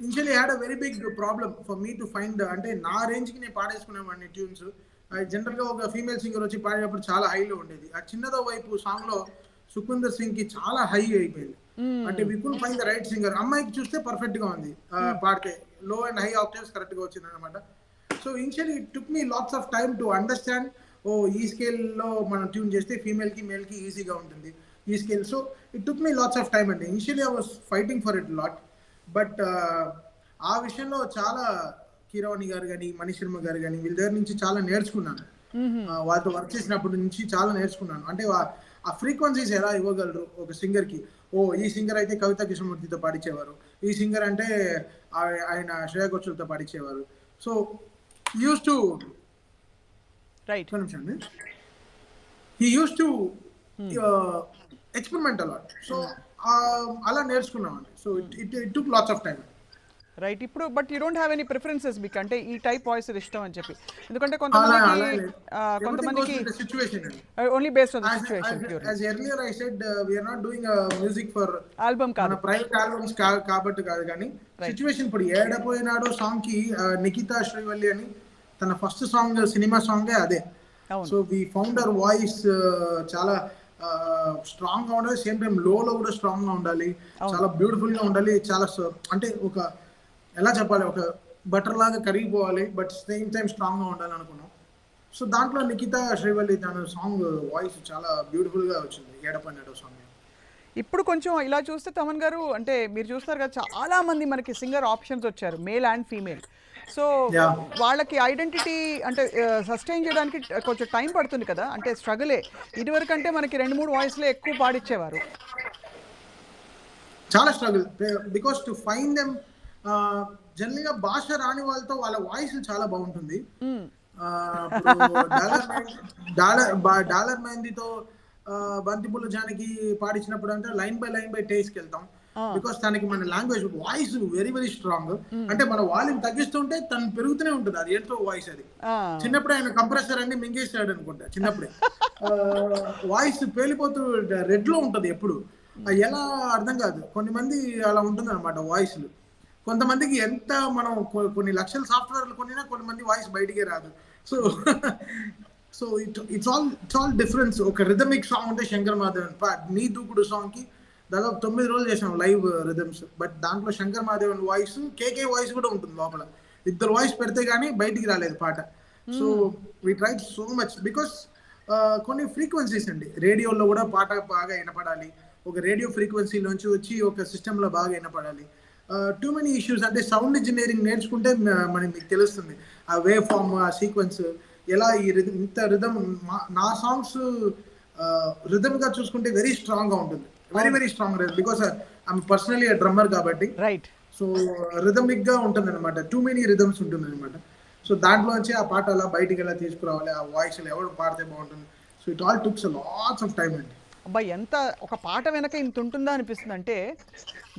initially had a very big problem for me to find, అంటే నా రేంజ్ కి నేను పాడేసుకునేవాడిని ట్యూన్స్. జనరల్ గా ఒక ఫీమేల్ సింగర్ వచ్చి పాడేటప్పుడు చాలా హైలో ఉండేది. ఆ చిన్నదో వైపు సాంగ్ లో సుఖ్విందర్ సింగ్ కి చాలా హై అయిపోయింది. అంటే we could find the right singer. అమ్మాయికి చూస్తే పర్ఫెక్ట్ గా ఉంది పాడితే, లో అండ్ హై ఆక్టేవ్స్ కరెక్ట్ గా వచ్చింది అనమాట. So initially it took me lots of time to understand, oh ఈ స్కేల్ లో మనం ట్యూన్ చేస్తే ఫీమేల్ కి మేల్ కి ఈజీగా ఉంటుంది ఈ scale. So it took me lots of time అండి. Initially I was fighting for it lot. But ఆ విషయంలో చాలా కీరవాణి గారు కానీ, మణిశర్మ గారు కానీ, వీళ్ళ దగ్గర నుంచి చాలా నేర్చుకున్నాను. వాళ్ళతో వర్క్ చేసినప్పటి నుంచి చాలా నేర్చుకున్నాను. అంటే ఆ ఫ్రీక్వెన్సీస్ ఎలా ఇవ్వగలరు ఒక సింగర్ కి. ఓ ఈ సింగర్ అయితే కవిత కృష్ణమూర్తితో పాడించేవారు, ఈ సింగర్ అంటే ఆయన శ్రేయా ఘోషల్తో పాడించేవారు. So used to right he used to experiment a lot. So అలా నేర్చుకున్నామండి. So it took lots of time. Right. ఇప్పుడు but you don't have any preferences మీకు, అంటే ఈ టైప్ వాయిస్ ఇష్టం అని చెప్పి? ఎందుకంటే కొంతమందికి only based on the situation. As earlier I said, we are not doing music for album కాదు, మన ప్రైవేట్ ఆల్బమ్స్ కాబట్టి కాదు. కానీ సిచువేషన్ ఇప్పుడు ఏడపోయినాడో సాంగ్ కి నిఖితా శ్రీవల్లి అని తన ఫస్ట్ సాంగ్ సినిమా సాంగే అదే. So we found our voice చాలా స్ట్రాంగ్ గా ఉండాలి, సేమ్ టైం లోలో కూడా స్ట్రాంగ్ గా ఉండాలి, చాలా బ్యూటిఫుల్ గా ఉండాలి, చాలా అంటే ఒక ఎలా చెప్పాలి, ఒక బటర్ లాగా కరిగిపోవాలి, బట్ సేమ్ టైం స్ట్రాంగ్ గా ఉండాలి అనుకున్నాం. సో దాంట్లో నిఖితా శ్రీవల్లి తన సాంగ్ వాయిస్ చాలా బ్యూటిఫుల్ గా వచ్చింది ఏడపన్నాడో సాంగ్. ఇప్పుడు కొంచెం ఇలా చూస్తే తమన్ గారు, అంటే మీరు చూస్తారు కదా చాలా మంది మనకి సింగర్ ఆప్షన్స్ వచ్చారు, మేల్ అండ్ ఫీమేల్. సో వాళ్ళకి ఐడెంటిటీ అంటే సస్టైన్ చేయడానికి కొంచెం టైం పడుతుంది కదా, అంటే స్ట్రగులే. ఇదివరకు అంటే మనకి 2-3 వాయిస్లే ఎక్కువ పాడిచ్చేవారు. చాలా struggle, because to find them. జనరల్గా భాష రాని వాళ్ళతో వాళ్ళ వాయిస్ చాలా బాగుంటుంది. డాలర్ మెహందీతో బంతిపూల జానకి పాడించినప్పుడు అంటే లైన్ బై టేస్కి వెళ్తాం, బికాస్ తనకి మన language voice very very strong. అంటే మన వాల్యూమ్ తగ్గిస్తుంటే తను పెరుగుతూనే ఉంటుంది, అది ఏంటో వాయిస్. అది చిన్నప్పుడు ఆయన కంప్రెసర్ అన్ని మింగేసాడు అనుకుంటా, చిన్నప్పుడే వాయిస్ పేలిపోతూ రెడ్ లో ఉంటది ఎప్పుడు, ఎలా అర్థం కాదు. కొన్ని మంది అలా ఉంటుంది అనమాట వాయిస్లు. కొంతమందికి ఎంత మనం కొన్ని లక్షల సాఫ్ట్వేర్లు కొనినా కొన్ని మంది వాయిస్ బయటికే రాదు. So so it's all difference. ఒక రిథమిక్ సాంగ్ ఉంటే శంకర్ మాధవన్ నీ దూకుడు సాంగ్ కి దాదాపు 9 రోజులు చేసాం లైవ్ రిథమ్స్. బట్ దాంట్లో శంకర్ మాధవన్ వాయిస్, కేకే వాయిస్ కూడా ఉంటుంది లోపల. ఇద్దరు వాయిస్ పెడితే గానీ బయటికి రాలేదు పాట. So we tried so much because కొన్ని ఫ్రీక్వెన్సీస్ అండి, రేడియోలో కూడా పాట బాగా వినపడాలి, ఒక రేడియో ఫ్రీక్వెన్సీలోంచి వచ్చి ఒక సిస్టంలో బాగా వినపడాలి. Too many issues. అంటే సౌండ్ ఇంజనీరింగ్ నేర్చుకుంటే మనకి మీకు తెలుస్తుంది ఆ వేవ్ ఫామ్, ఆ సీక్వెన్స్ ఎలా ఈ రిథమ్, ఇంత రిథమ్. నా సాంగ్స్ రిథమ్ గా చూసుకుంటే వెరీ స్ట్రాంగ్ గా ఉంటుంది, very very strong, because I'm personally drummer కాబట్టి. రైట్. సో రిథమిక్ గా ఉంటుంది అనమాట, టూ మెనీ రిథమ్స్ ఉంటుంది అనమాట. సో దాంట్లోంచి ఆ పాట అలా బయటికి ఎలా తీసుకురావాలి, ఆ వాయిస్ ఎవరు పాడితే బాగుంటుంది. So it all tooks lots of time అండి. అబ్బా ఎంత ఒక పాట వెనక ఇంత ఉంటుందా అనిపిస్తుంది. అంటే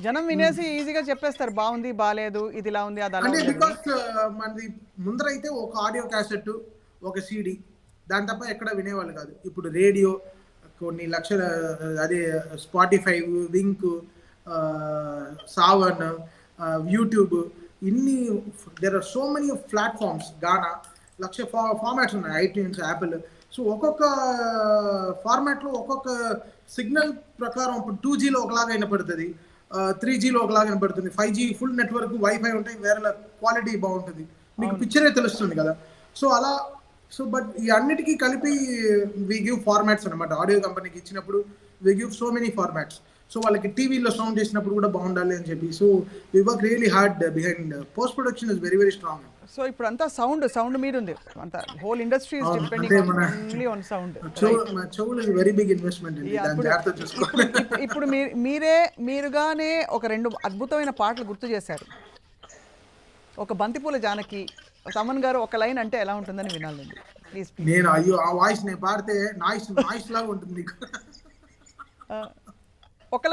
జనం వినేసి ఈజీగా చెప్పేస్తారు బాగుంది బాలేదు ఇది ఇలా ఉంది అది అలా అంటే ఉంది అని. బికాస్ మనది ముందరైతే ఒక ఆడియో క్యాసెట్, ఒక సీడీ, దాని తప్ప ఎక్కడ వినేవాళ్ళు కాదు. ఇప్పుడు రేడియో కొన్ని లక్షల, అదే స్పాటిఫై, వింక్, సావన్, యూట్యూబ్, ఇన్ని there are so many platforms. Gaana lakh formats ఉన్నాయి, ఐట్యూన్స్, యాపిల్. సో ఒక్కొక్క ఫార్మాట్లో ఒక్కొక్క సిగ్నల్ ప్రకారం ఇప్పుడు 2Gలో ఒకలాగా వినపడుతుంది, 3Gలో ఒకలాగా వినపడుతుంది, 5G ఫుల్ నెట్వర్క్ వైఫై ఉంటాయి, వేరే క్వాలిటీ బాగుంటుంది, మీకు పిక్చరే తెలుస్తుంది కదా. సో అలా సో బట్ ఈ అన్నిటికీ కలిపి వి గివ్ ఫార్మాట్స్ అనమాట. ఆడియో కంపెనీకి ఇచ్చినప్పుడు we give so many formats. So వాళ్ళకి టీవీలో సౌండ్ చేసినప్పుడు కూడా బాగుండాలి అని చెప్పి. So we work really hard behind. Post production is very very strong. So ఇప్పుడు అంతా సౌండ్ మీద ఉంది, అంతా whole industry is depending only on sound. చెవులు వెరీ బిగ్ ఇన్వెస్ట్మెంట్ అండి, దాన్ని జాగ్రత్త చూసుకోవాలి. ఇప్పుడు మీరుగానే ఒక 2 అద్భుతమైన పాటలు గుర్తు చేశారు. ఒక బంతిపూల జానకి, తమన్ గారు ఒక లైన్ అంటే ఎలా ఉంటుందని వినాలండి ప్లీజ్. నేను అయ్యో ఆ వాయిస్ నేను పాడితే నాయిస్ లాగా ఉంటుంది నీకు. ఒకే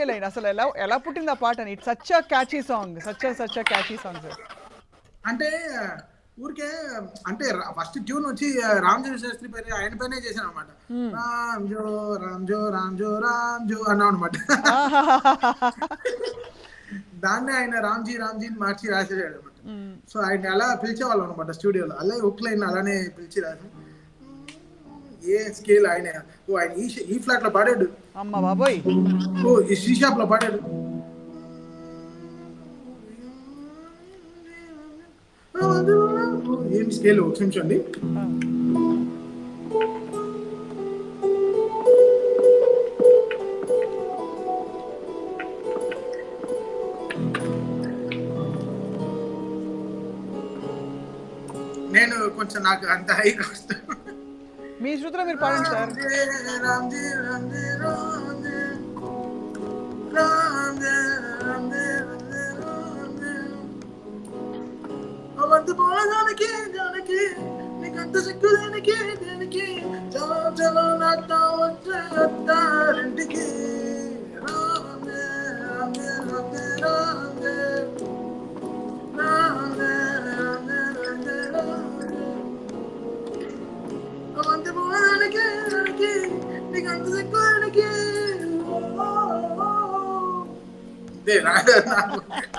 లైన్ అసలు ఎలా పుట్టింది ఆ పాట అని. It's such a catchy song, such a catchy song sir. అంటే ఊరికే అంటే ఫస్ట్ ట్యూన్ వచ్చి రామజోగి శాస్త్రి పేరు ఆయన పైనే చేశాను అనమాట. రామ్జో రామ్జో రామ్జో రామ్జో అన్నాం అనమాట. దాన్నే ఆయన రామ్జీ మార్చి రాసేసాడు అనమాట. సో ఆయన అలా పిలిచేవాళ్ళం అనమాట స్టూడియోలో. అలా ఒక లైన్ అలానే పిలిచి రాసి ఏ స్కేల్ ఆయన ఈ ఫ్లాట్ లో పాడాడు, అమ్మ బాబోయ్, ఈ శ్రీ షాప్ లో పాడాడు. ఏం స్కేల్ ఒక నిమిషం అండి. నేను కొంచెం నాకు అంత హైగా వస్తాను. మీ శృతిలో మీరు పాడండి సార్. జానకి నీకంత సిగ్గు దేనికి చలో చలో నాతో వచ్చే అత్తారింటికి. రామే రామే రామే రామే రామే రామే రామే రామే అవంతి పోదానికి నీకంత సిగ్గు దేనికి.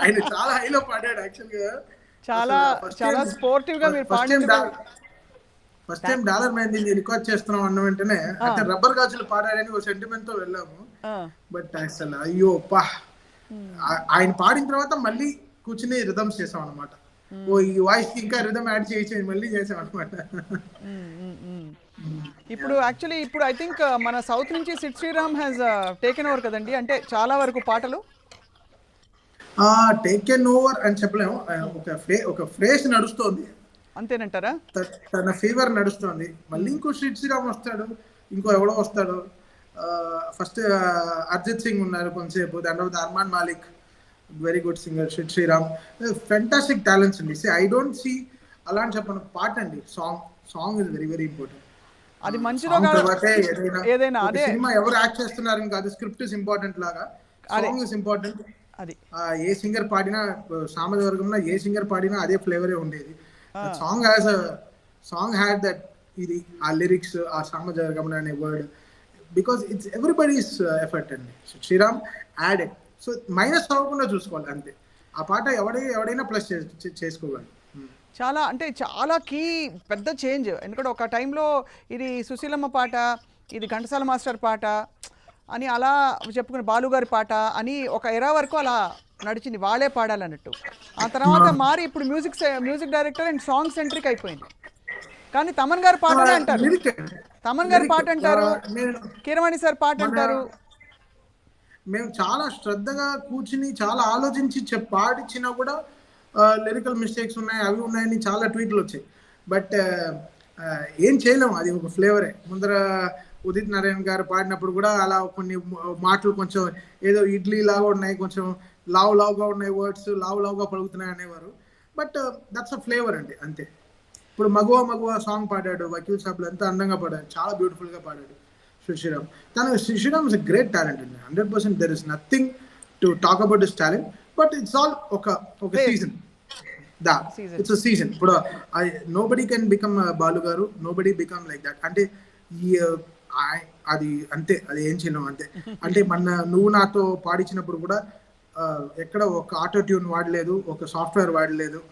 ఆయన చాలా హైలో పాడాడు యాక్చువల్ గా. చాలా స్పోర్టివ్ గా మీరు పాడింది. First time dollar man record చేస్తున్నాం అన్న వెంటనే అంటే రబ్బర్ గాజులు పాడారని ఒక సెంటిమెంట్ తో వెళ్ళాము. బట్ అసలు అయ్యో పా, ఆయన పాడిన తర్వాత మళ్ళీ కూర్చుని రిథమ్స్ చేసాం అనమాట. ఓ ఈ వాయిస్ కి ఇంకా రిథమ్ యాడ్ చేసి మళ్ళీ చేసాం అనమాట. ఇప్పుడు యాక్చువల్లీ ఐ థింక్ మన సౌత్ నుంచి Sid Sriram has taken over కదండి, అంటే చాలా వరకు పాటలు. టేకెన్ ఓవర్ అని చెప్పలేము, ఒక ఫ్రేజ్ నడుస్తోంది అంతేనంటారా. తన ఫీవర్ నడుస్తోంది. మళ్ళీ ఇంకో సిద్ శ్రీరామ్ వస్తాడు, ఇంకో ఎవడో వస్తాడు. ఫస్ట్ అర్జిత్ సింగ్ ఉన్నారు కొంతసేపు, దాని తర్వాత Armaan Malik, very good singer. Sid Sriram fantastic talents అండి. ఐ డోంట్ సీ అలా అని చెప్పను. పాట అండి, song is very very important. అది మంచిదో ఏదైనా అదే సినిమా ఎవరు యాక్ట్ చేస్తున్నారు ఇంకా అది స్క్రిప్ట్ ఇస్ ఇంపార్టెంట్ లాగా సాంగ్ ఇస్ ఇంపార్టెంట్. అది ఏ సింగర్ పాడినా సామాజిక వర్గంలో ఏ సింగర్ పాడినా అదే ఫ్లేవరే ఉండేది. సాంగ్ హ్యాడ్ దట్ ఇది ఆ లిరిక్స్, ఆ సామాజిక వర్గం అనే word, because it's everybody's effort అండి. శ్రీరామ్ యాడెడ్. సో మైనస్ అవ్వకుండా చూసుకోవాలి అంతే. ఆ పాట ఎవడైనా ప్లస్ చేసుకోగలరు. చాలా కీ పెద్ద చేంజ్. ఎందుకంటే ఒక టైంలో ఇది సుశీలమ్మ పాట, ఇది ఘంటసాల మాస్టర్ పాట అని అలా చెప్పుకుని బాలుగారి పాట అని ఒక ఎరా వరకు అలా నడిచింది, వాళ్ళే పాడాలన్నట్టు. ఆ తర్వాత మారి ఇప్పుడు music director and song centric అయిపోయింది. కానీ తమన్ గారి పాటనే అంటారు, తమన్ గారి పాట అంటారు, కీరవాణి సార్ పాట అంటారు. మేము చాలా శ్రద్ధగా కూర్చుని చాలా ఆలోచించి పాడించినా కూడా లిరికల్ మిస్టేక్స్ ఉన్నాయి, అవి ఉన్నాయని చాలా ట్వీట్లు వచ్చాయి. బట్ ఏం చేయలేము, అది ఒక ఫ్లేవరే. ముందర ఉదిత్ నారాయణ గారు పాడినప్పుడు కూడా అలా కొన్ని మాటలు కొంచెం ఏదో ఇడ్లీ లాగా ఉన్నాయి, కొంచెం లావుగా ఉన్నాయి, వర్డ్స్ లావుగా పలుకుతున్నాయి అనేవారు. బట్ దట్స్ అ ఫ్లేవర్ అండి, అంతే. ఇప్పుడు మగువ మగువ సాంగ్ పాడాడు వకీల్ సాబ్లో, ఎంత అందంగా పాడాడు, చాలా బ్యూటిఫుల్ గా పాడాడు Sriram. Sriram is a great talent అండి, 100%. There is nothing to talk about this talent, but it's all ఒక సీజన్. It's a season. ఇప్పుడు nobody can become Balu garu, nobody become like that. అంటే ఈ అది అంతే, అది ఏం చేయలేం అంతే. అంటే నువ్వు నాతో పాడించినప్పుడు కూడా ఎక్కడ ఒక ఆటో ట్యూన్ వాడలేదు, ఒక సాఫ్ట్వేర్ వాడలేదు.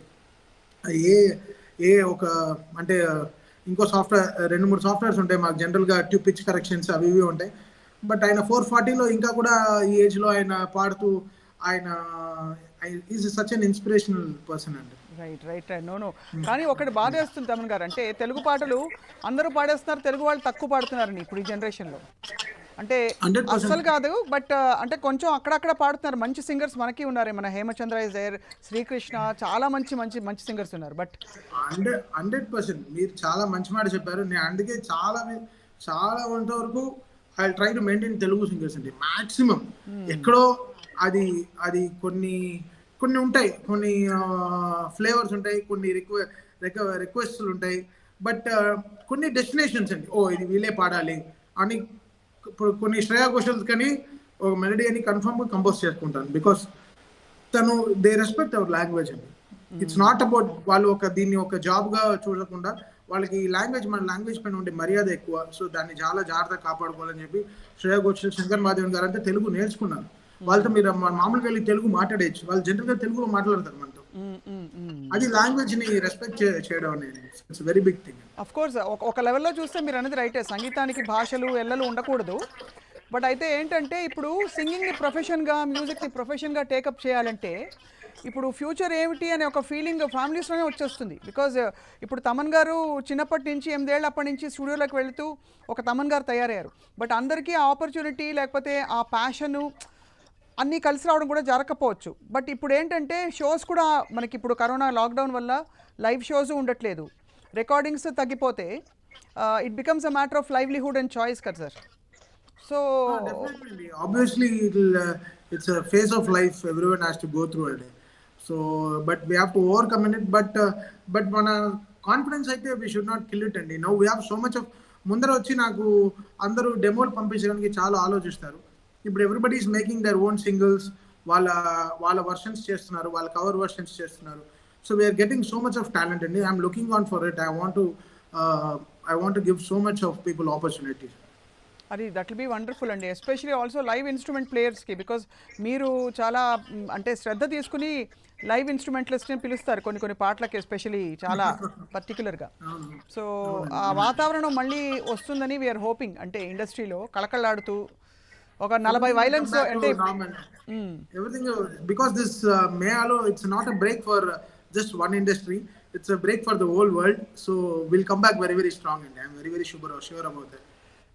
ఏ ఏ ఒక అంటే ఇంకో సాఫ్ట్వేర్, 2-3 సాఫ్ట్వేర్స్ ఉంటాయి మాకు జనరల్గా, పిచ్ కరెక్షన్స్ అవి ఇవి ఉంటాయి. బట్ ఆయన 440లో ఇంకా కూడా ఈ ఏజ్లో ఆయన పాడుతూ, ఆయన is such an inspirational person అండి. రైట్. నో కానీ ఒకటి బాధేస్తుంది తమన్ గారు, అంటే తెలుగు పాటలు అందరూ పాడేస్తున్నారు, తెలుగు వాళ్ళు తక్కువ పాడుతున్నారని ఇప్పుడు ఈ జనరేషన్లో. అంటే 100%. అస్సలు కాదు, బట్ అంటే కొంచెం అక్కడక్కడ పాడుతున్నారు. మంచి సింగర్స్ మనకి ఉన్నారు, మన హేమచంద్ర ఇస్ దేర్, శ్రీకృష్ణ, చాలా మంచి మంచి మంచి సింగర్స్ ఉన్నారు. బట్ 100% మీరు చాలా మంచి మాట చెప్పారు. నేను అందుకే చాలా చాలా వరకు I try to maintain Telugu singers అండి మాక్సిమం. ఎక్కడో అది అది కొన్ని కొన్ని ఉంటాయి, కొన్ని ఫ్లేవర్స్ ఉంటాయి, కొన్ని రిక్వెస్ట్లు ఉంటాయి. బట్ కొన్ని డెస్టినేషన్స్ అండి, ఇది వీళ్ళే పాడాలి అని. ఇప్పుడు కొన్ని శ్రేయా ఘోషల్ కానీ ఒక మెలడీ అని కన్ఫర్మ్గా కంపోజ్ చేసుకుంటాను, బికాస్ తను దే రెస్పెక్ట్ అవర్ లాంగ్వేజ్ అండి. ఇట్స్ నాట్ అబౌట్ వాళ్ళు దీన్ని ఒక జాబ్గా చూడకుండా, వాళ్ళకి లాంగ్వేజ్, మన లాంగ్వేజ్ పైన ఉండే మర్యాద ఎక్కువ. సో దాన్ని చాలా జాగ్రత్తగా కాపాడుకోవాలని చెప్పి శ్రేయా ఘోషల్, శంకర్ మాధవన్ గారు అంటే తెలుగు నేర్చుకున్నారు. వాళ్ళతో మీరు మామూలుగా వెళ్ళి తెలుగు మాట్లాడేయచ్చు, వాళ్ళు జనరల్గా తెలుగులో మాట్లాడతారు మనతో. అది లాంగ్వేజ్ ని రెస్పెక్ట్ చేయడం అనేది it's very big thing. Of course ఒక లెవెల్లో చూస్తే మీరు అనేది రైటే, సంగీతానికి భాషలు ఎల్లలు ఉండకూడదు. బట్ అయితే ఏంటంటే ఇప్పుడు సింగింగ్ని ప్రొఫెషన్గా, మ్యూజిక్ని ప్రొఫెషన్గా టేకప్ చేయాలంటే ఇప్పుడు ఫ్యూచర్ ఏమిటి అనే ఒక ఫీలింగ్ ఫ్యామిలీస్లోనే వచ్చేస్తుంది. బికాజ్ ఇప్పుడు తమన్ గారు చిన్నప్పటి నుంచి 8 ఏళ్ళ అప్పటి నుంచి స్టూడియోలోకి వెళుతూ ఒక తమన్ గారు తయారయ్యారు. బట్ అందరికీ ఆ ఆపర్చునిటీ లేకపోతే ఆ ప్యాషను అన్నీ కలిసి రావడం కూడా జరగకపోవచ్చు. బట్ ఇప్పుడు ఏంటంటే షోస్ కూడా మనకి ఇప్పుడు కరోనా లాక్డౌన్ వల్ల లైవ్ షోస్ ఉండట్లేదు, రికార్డింగ్స్ తగ్గిపోతే it becomes a matter of livelihood and choice కదా sir. So obviously it's a phase of life, everyone has to go through it. So but we have to overcome it. But మన confidence అయితే we should not kill it అండి. Now we have so much of, ముందర వచ్చి నాకు అందరూ డెమోలు పంపించడానికి చాలా ఆలోచిస్తారు. ఇప్పుడు everybody is making there own singles, వాళ్ళ వర్షన్స్ చేస్తున్నారు, వాళ్ళ కవర్ వర్షన్స్ చేస్తున్నారు. So we are getting so much of talent అండి. I'm looking on for it. I want to give so much of people opportunities. అది దట్ విల్ బీ వండర్ఫుల్ అండి, especially also live instrument ప్లేయర్స్కి. Because మీరు చాలా అంటే శ్రద్ధ తీసుకుని live ఇన్స్ట్రుమెంట్లిస్ట్ని పిలుస్తారు కొన్ని పాటలకి, ఎస్పెషలీ చాలా పర్టికులర్గా. సో ఆ వాతావరణం మళ్ళీ వస్తుందని వీఆర్ హోపింగ్. అంటే ఇండస్ట్రీలో కళకళలాడుతూ ఒక 40 వైలెన్స్ అంటే everything, because this Mayalo, it's not a break for just one industry, it's a break for the whole world. So we'll come back very very strong, and I'm very very sure about that.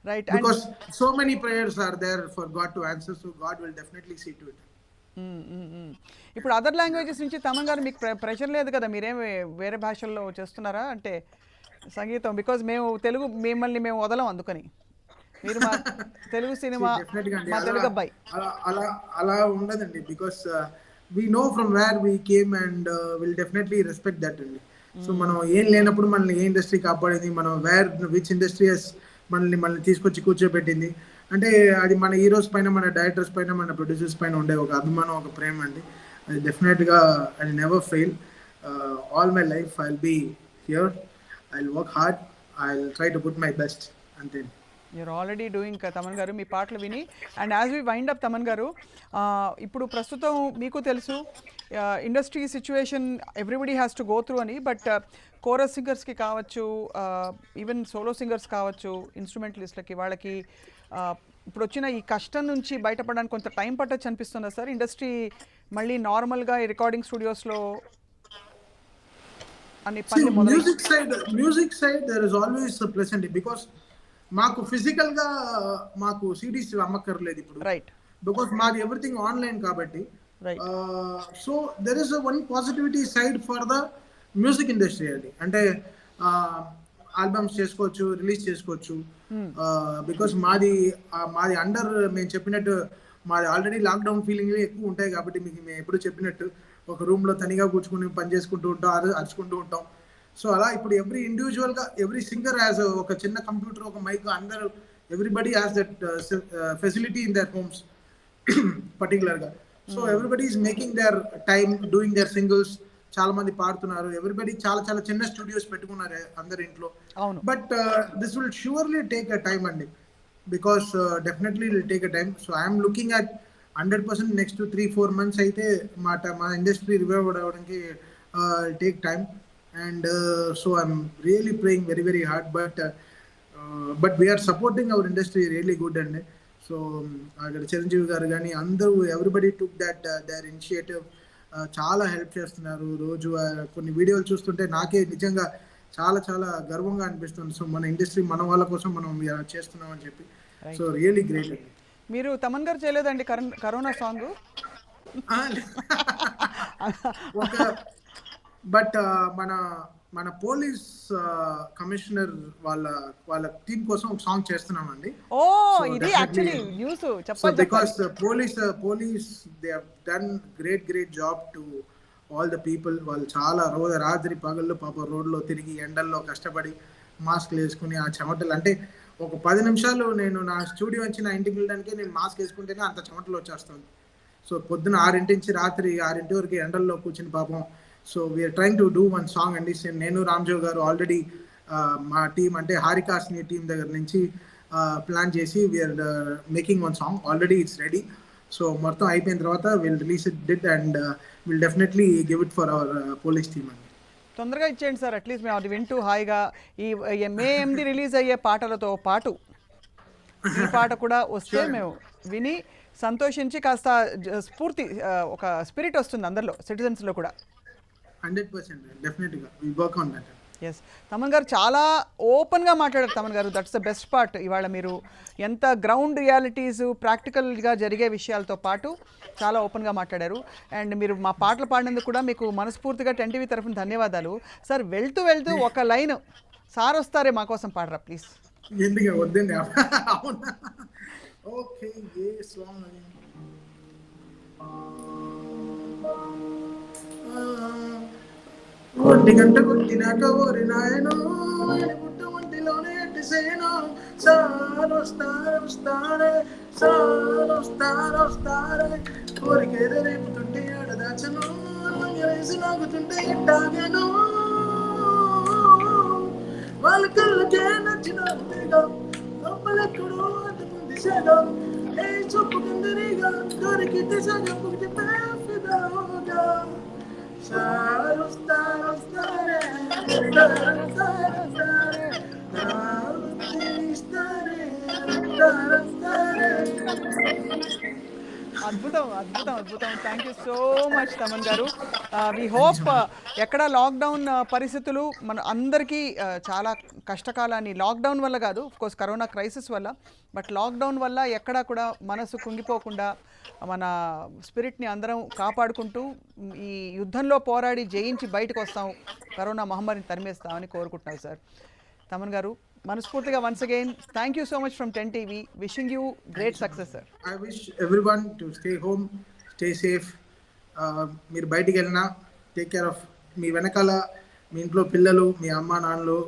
Right, because so many prayers are there for God to answer, so God will definitely see to it. ఇప్పుడు other languages నుంచి తమన్ గారు మీకు pressure లేదు కదా, మీరేమి వేరే భాషల్లో చేస్తున్నారా అంటే సంగీతం? బికాజ్ మేము తెలుగు మిమ్మల్ని మేము వదలం, అందుకని మీరు మా తెలుగు సినిమా, మా తెలుగు అబ్బాయి అలా ఉండదండి. Because we know from where we came and will definitely respect that అండి. సో మనం ఏం లేనప్పుడు మనల్ని ఏ ఇండస్ట్రీ కాపాడింది, మనం విచ్ ఇండస్ట్రీ మనల్ని తీసుకొచ్చి కూర్చోబెట్టింది అంటే అది మన హీరోస్ పైన, మన డైరెక్టర్స్ పైన, మన ప్రొడ్యూసర్స్ పైన ఉండే ఒక అభిమానం, ఒక ప్రేమ అండి. అది డెఫినెట్గా I never fail. All my life I will be here, I will work hard, I will try to put my best అంతే. You're already doing Thaman garu మీ పాటలు విని. And as we wind up Thaman garu, ఇప్పుడు ప్రస్తుతం మీకు తెలుసు industry situation everybody has to go through అని. But chorus సింగర్స్కి కావచ్చు, ఈవెన్ సోలో సింగర్స్ కావచ్చు, ఇన్స్ట్రుమెంటలిస్ట్లకి, వాళ్ళకి ఇప్పుడు వచ్చిన ఈ కష్టం నుంచి బయటపడడానికి కొంత టైం పట్టచ్చు అనిపిస్తుందా సార్? ఇండస్ట్రీ మళ్ళీ నార్మల్గా ఈ రికార్డింగ్ స్టూడియోస్లో అన్ని పని music side there is always plus అండి. బికాస్ మాకు ఫిజికల్ గా మాకు సిడీస్ అమ్మక్కర్లేదు ఇప్పుడు, రైట్? బికాస్ మాది ఎవ్రీథింగ్ ఆన్లైన్ కాబట్టి. So there is one positivity side for the music industry అండి. అంటే ఆల్బమ్స్ చేసుకోవచ్చు, రిలీజ్ చేసుకోవచ్చు. బికాస్ మాది అండర్, మేము చెప్పినట్టు మాది ఆల్రెడీ లాక్డౌన్ ఫీలింగ్ ఎక్కువ ఉంటాయి కాబట్టి, మీకు మేము ఎప్పుడు చెప్పినట్టు ఒక రూమ్ లో తనిగా కూర్చుకుని పని చేసుకుంటూ ఉంటాం, అరుచుకుంటూ ఉంటాం. సో అలా ఇప్పుడు ఎవ్రీ ఇండివిజువల్గా ఎవ్రీ సింగర్ హ్యాస్ ఒక చిన్న కంప్యూటర్, ఒక మైక్, అందరూ everybody has that facility in their homes పర్టికులర్గా. So everybody is making their time doing their singles. చాలా మంది పాడుతున్నారు, ఎవ్రీబడి చాలా చాలా చిన్న స్టూడియోస్ పెట్టుకున్నారు అందరి ఇంట్లో. But this will surely take a time అండి, because definitely will take a time. So I'm looking at 100% next 3-4 months అయితే మా ఇండస్ట్రీ రివైవ్ అవ్వడానికి take time. And so I'm really praying very very hard, but we are supporting our industry really good అండి. సో అక్కడ చిరంజీవి గారు కానీ అందరూ everybody took that their initiative. చాలా help చేస్తున్నారు. రోజు కొన్ని వీడియోలు చూస్తుంటే నాకే నిజంగా చాలా చాలా గర్వంగా అనిపిస్తుంది. సో మన ఇండస్ట్రీ మన వాళ్ళ కోసం మనం చేస్తున్నాం అని చెప్పి. సో రియలీ గ్రేట్ అండి. మీరు తమన్ గారు చేయలేదండి కరోనా సాంగ్? ఒక బట్ మన మన పోలీస్ కమిషనర్ వాళ్ళ టీం కోసం ఒక సాంగ్ చేస్తున్నామండి. ఓ ఇది యాక్చువల్లీ న్యూస్ చెప్పాలి. Because police they have done great job to all the people. వాళ్ళు చాలా రాత్రి పగళ్ళు పాప రోడ్లో తిరిగి ఎండల్లో కష్టపడి మాస్క్లు వేసుకుని ఆ చెమటలు, అంటే ఒక 10 నిమిషాలు నేను నా స్టూడియో నుంచి నా ఇంటికి వెళ్ళడానికి నేను మాస్క్ వేసుకుంటేనే అంత చెమటలు వచ్చేస్తుంది. సో పొద్దున 6 నుంచి రాత్రి 6 వరకు ఎండల్లో కూర్చుని పాపం. So we're trying to do one song అండి. నేను రామ్జో గారు ఆల్రెడీ మా టీం అంటే హారికాస్ని టీం దగ్గర నుంచి ప్లాన్ చేసి we're making one song. Already it's ready. So మొత్తం అయిపోయిన తర్వాత will release it and will definitely give it for our police team అండి. తొందరగా ఇచ్చేయండి సార్, అట్లీస్ట్ మేము అది వింటూ హాయిగా ఈ మే 8 రిలీజ్ అయ్యే పాటలతో పాటు ఈ పాట కూడా వస్తే మేము విని సంతోషించి కాస్త స్ఫూర్తి, ఒక స్పిరిట్ వస్తుంది అందరిలో, సిటిజన్స్లో కూడా. 100% డెఫినెట్గా we work on that. Yes, Thaman garu చాలా ఓపెన్గా మాట్లాడారు. తమన్ గారు, దట్స్ ద బెస్ట్ పార్ట్. ఇవాళ మీరు ఎంత గ్రౌండ్ రియాలిటీస్ ప్రాక్టికల్గా జరిగే విషయాలతో పాటు చాలా ఓపెన్గా మాట్లాడారు. అండ్ మీరు మా పాటలు పాడినందుకు కూడా మీకు మనస్ఫూర్తిగా 10TV తరఫున ధన్యవాదాలు. సార్ వెళ్తూ ఒక లైన్ సార్ వస్తారే మా కోసం పాడరా ప్లీజ్. ఎందుకు వద్దండి. ఓకే, ఏ సాంగ్? ఒంటి గంట కొట్టినాక ఓరి నాయనో పుట్ట ఒంటిలోనే ఎట్టిసేనో సారొస్తారే కోరికేదో రేపుతుంటే ఆడదాచను రేసి లాగుతుంటే ఎట్టాగేనో వాళ్ళ కళ్ళకే నచ్చిన లోపలెక్కడో అంతకుంది సేగం ఏ చూపు కిందరిగా దొరికితే సగం ఫిదాగా అద్భుతం. Thank you so much Thaman garu. We hope ఎక్కడ లాక్డౌన్ పరిస్థితులు మన అందరికీ చాలా కష్టకాలాన్ని, లాక్డౌన్ వల్ల కాదు, కోర్స్ కరోనా క్రైసిస్ వల్ల, బట్ లాక్డౌన్ వల్ల ఎక్కడా కూడా మనసు కుంగిపోకుండా మన స్పిరిట్ని అందరం కాపాడుకుంటూ ఈ యుద్ధంలో పోరాడి జయించి బయటకు వస్తాం, కరోనా మహమ్మారిని తరిమేస్తామని కోరుకుంటున్నాం సార్. తమన్ గారు మనస్ఫూర్తిగా once again thank you so much from 10TV. Wishing you great success sir. I wish everyone to stay home, stay safe. మీరు బయటికి వెళ్ళినా టేక్ కేర్ ఆఫ్ మీ వెనకాల మీ ఇంట్లో పిల్లలు, మీ అమ్మ నాన్నలు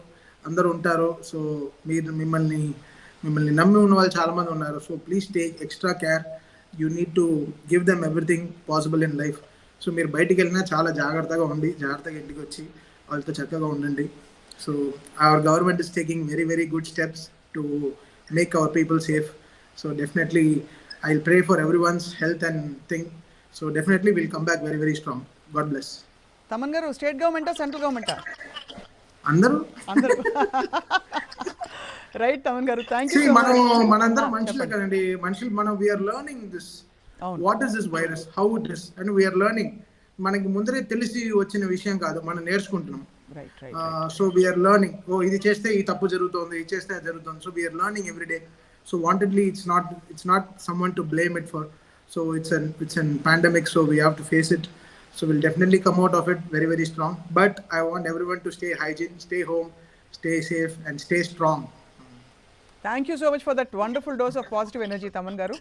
అందరూ ఉంటారు. సో మిమ్మల్ని నమ్మి ఉన్న వాళ్ళు చాలామంది ఉన్నారు. So please take extra care. You need to give them everything possible in life. So మీరు బయటికి వెళ్ళినా చాలా జాగ్రత్తగా ఇంటికి వచ్చి వాళ్ళతో చక్కగా ఉండండి. So our government is taking very good steps to make our people safe. So definitely I'll pray for everyone's health and thing. So definitely we'll come back very strong. God bless. Taman garu, state government or central government? Andaru. Right, Taman garu, thank you so much. Manandaru manushuలు kadandi, మనం we are learning this. What is this virus, how it is, and we are learning. మనకి ముందరే తెలిసి వచ్చిన విషయం కాదు, మనం నేర్చుకుంటున్నాం. So we are learning. ఇది చేస్తే ఈ తప్పు జరుగుతుంది, ఇది చేస్తే అది జరుగుతుంది. So we are learning every day. So wantedly it's not someone to blame it for. So it's an pandemic, so we have to face it. So we'll definitely come out of it very strong. But I want everyone to stay hygiene, stay home, stay safe and stay strong. Thank you so much for that wonderful dose of positive energy, Taman garu.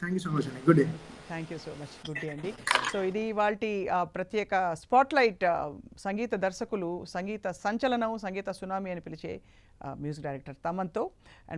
Thank you so much. Good day. Thank you so much. Good day అండి. So ఇది వాటి ప్రత్యేక spotlight సంగీత దర్శకులు, సంగీత సంచలనం, సంగీత tsunami అని పిలిచే music director తమన్తో.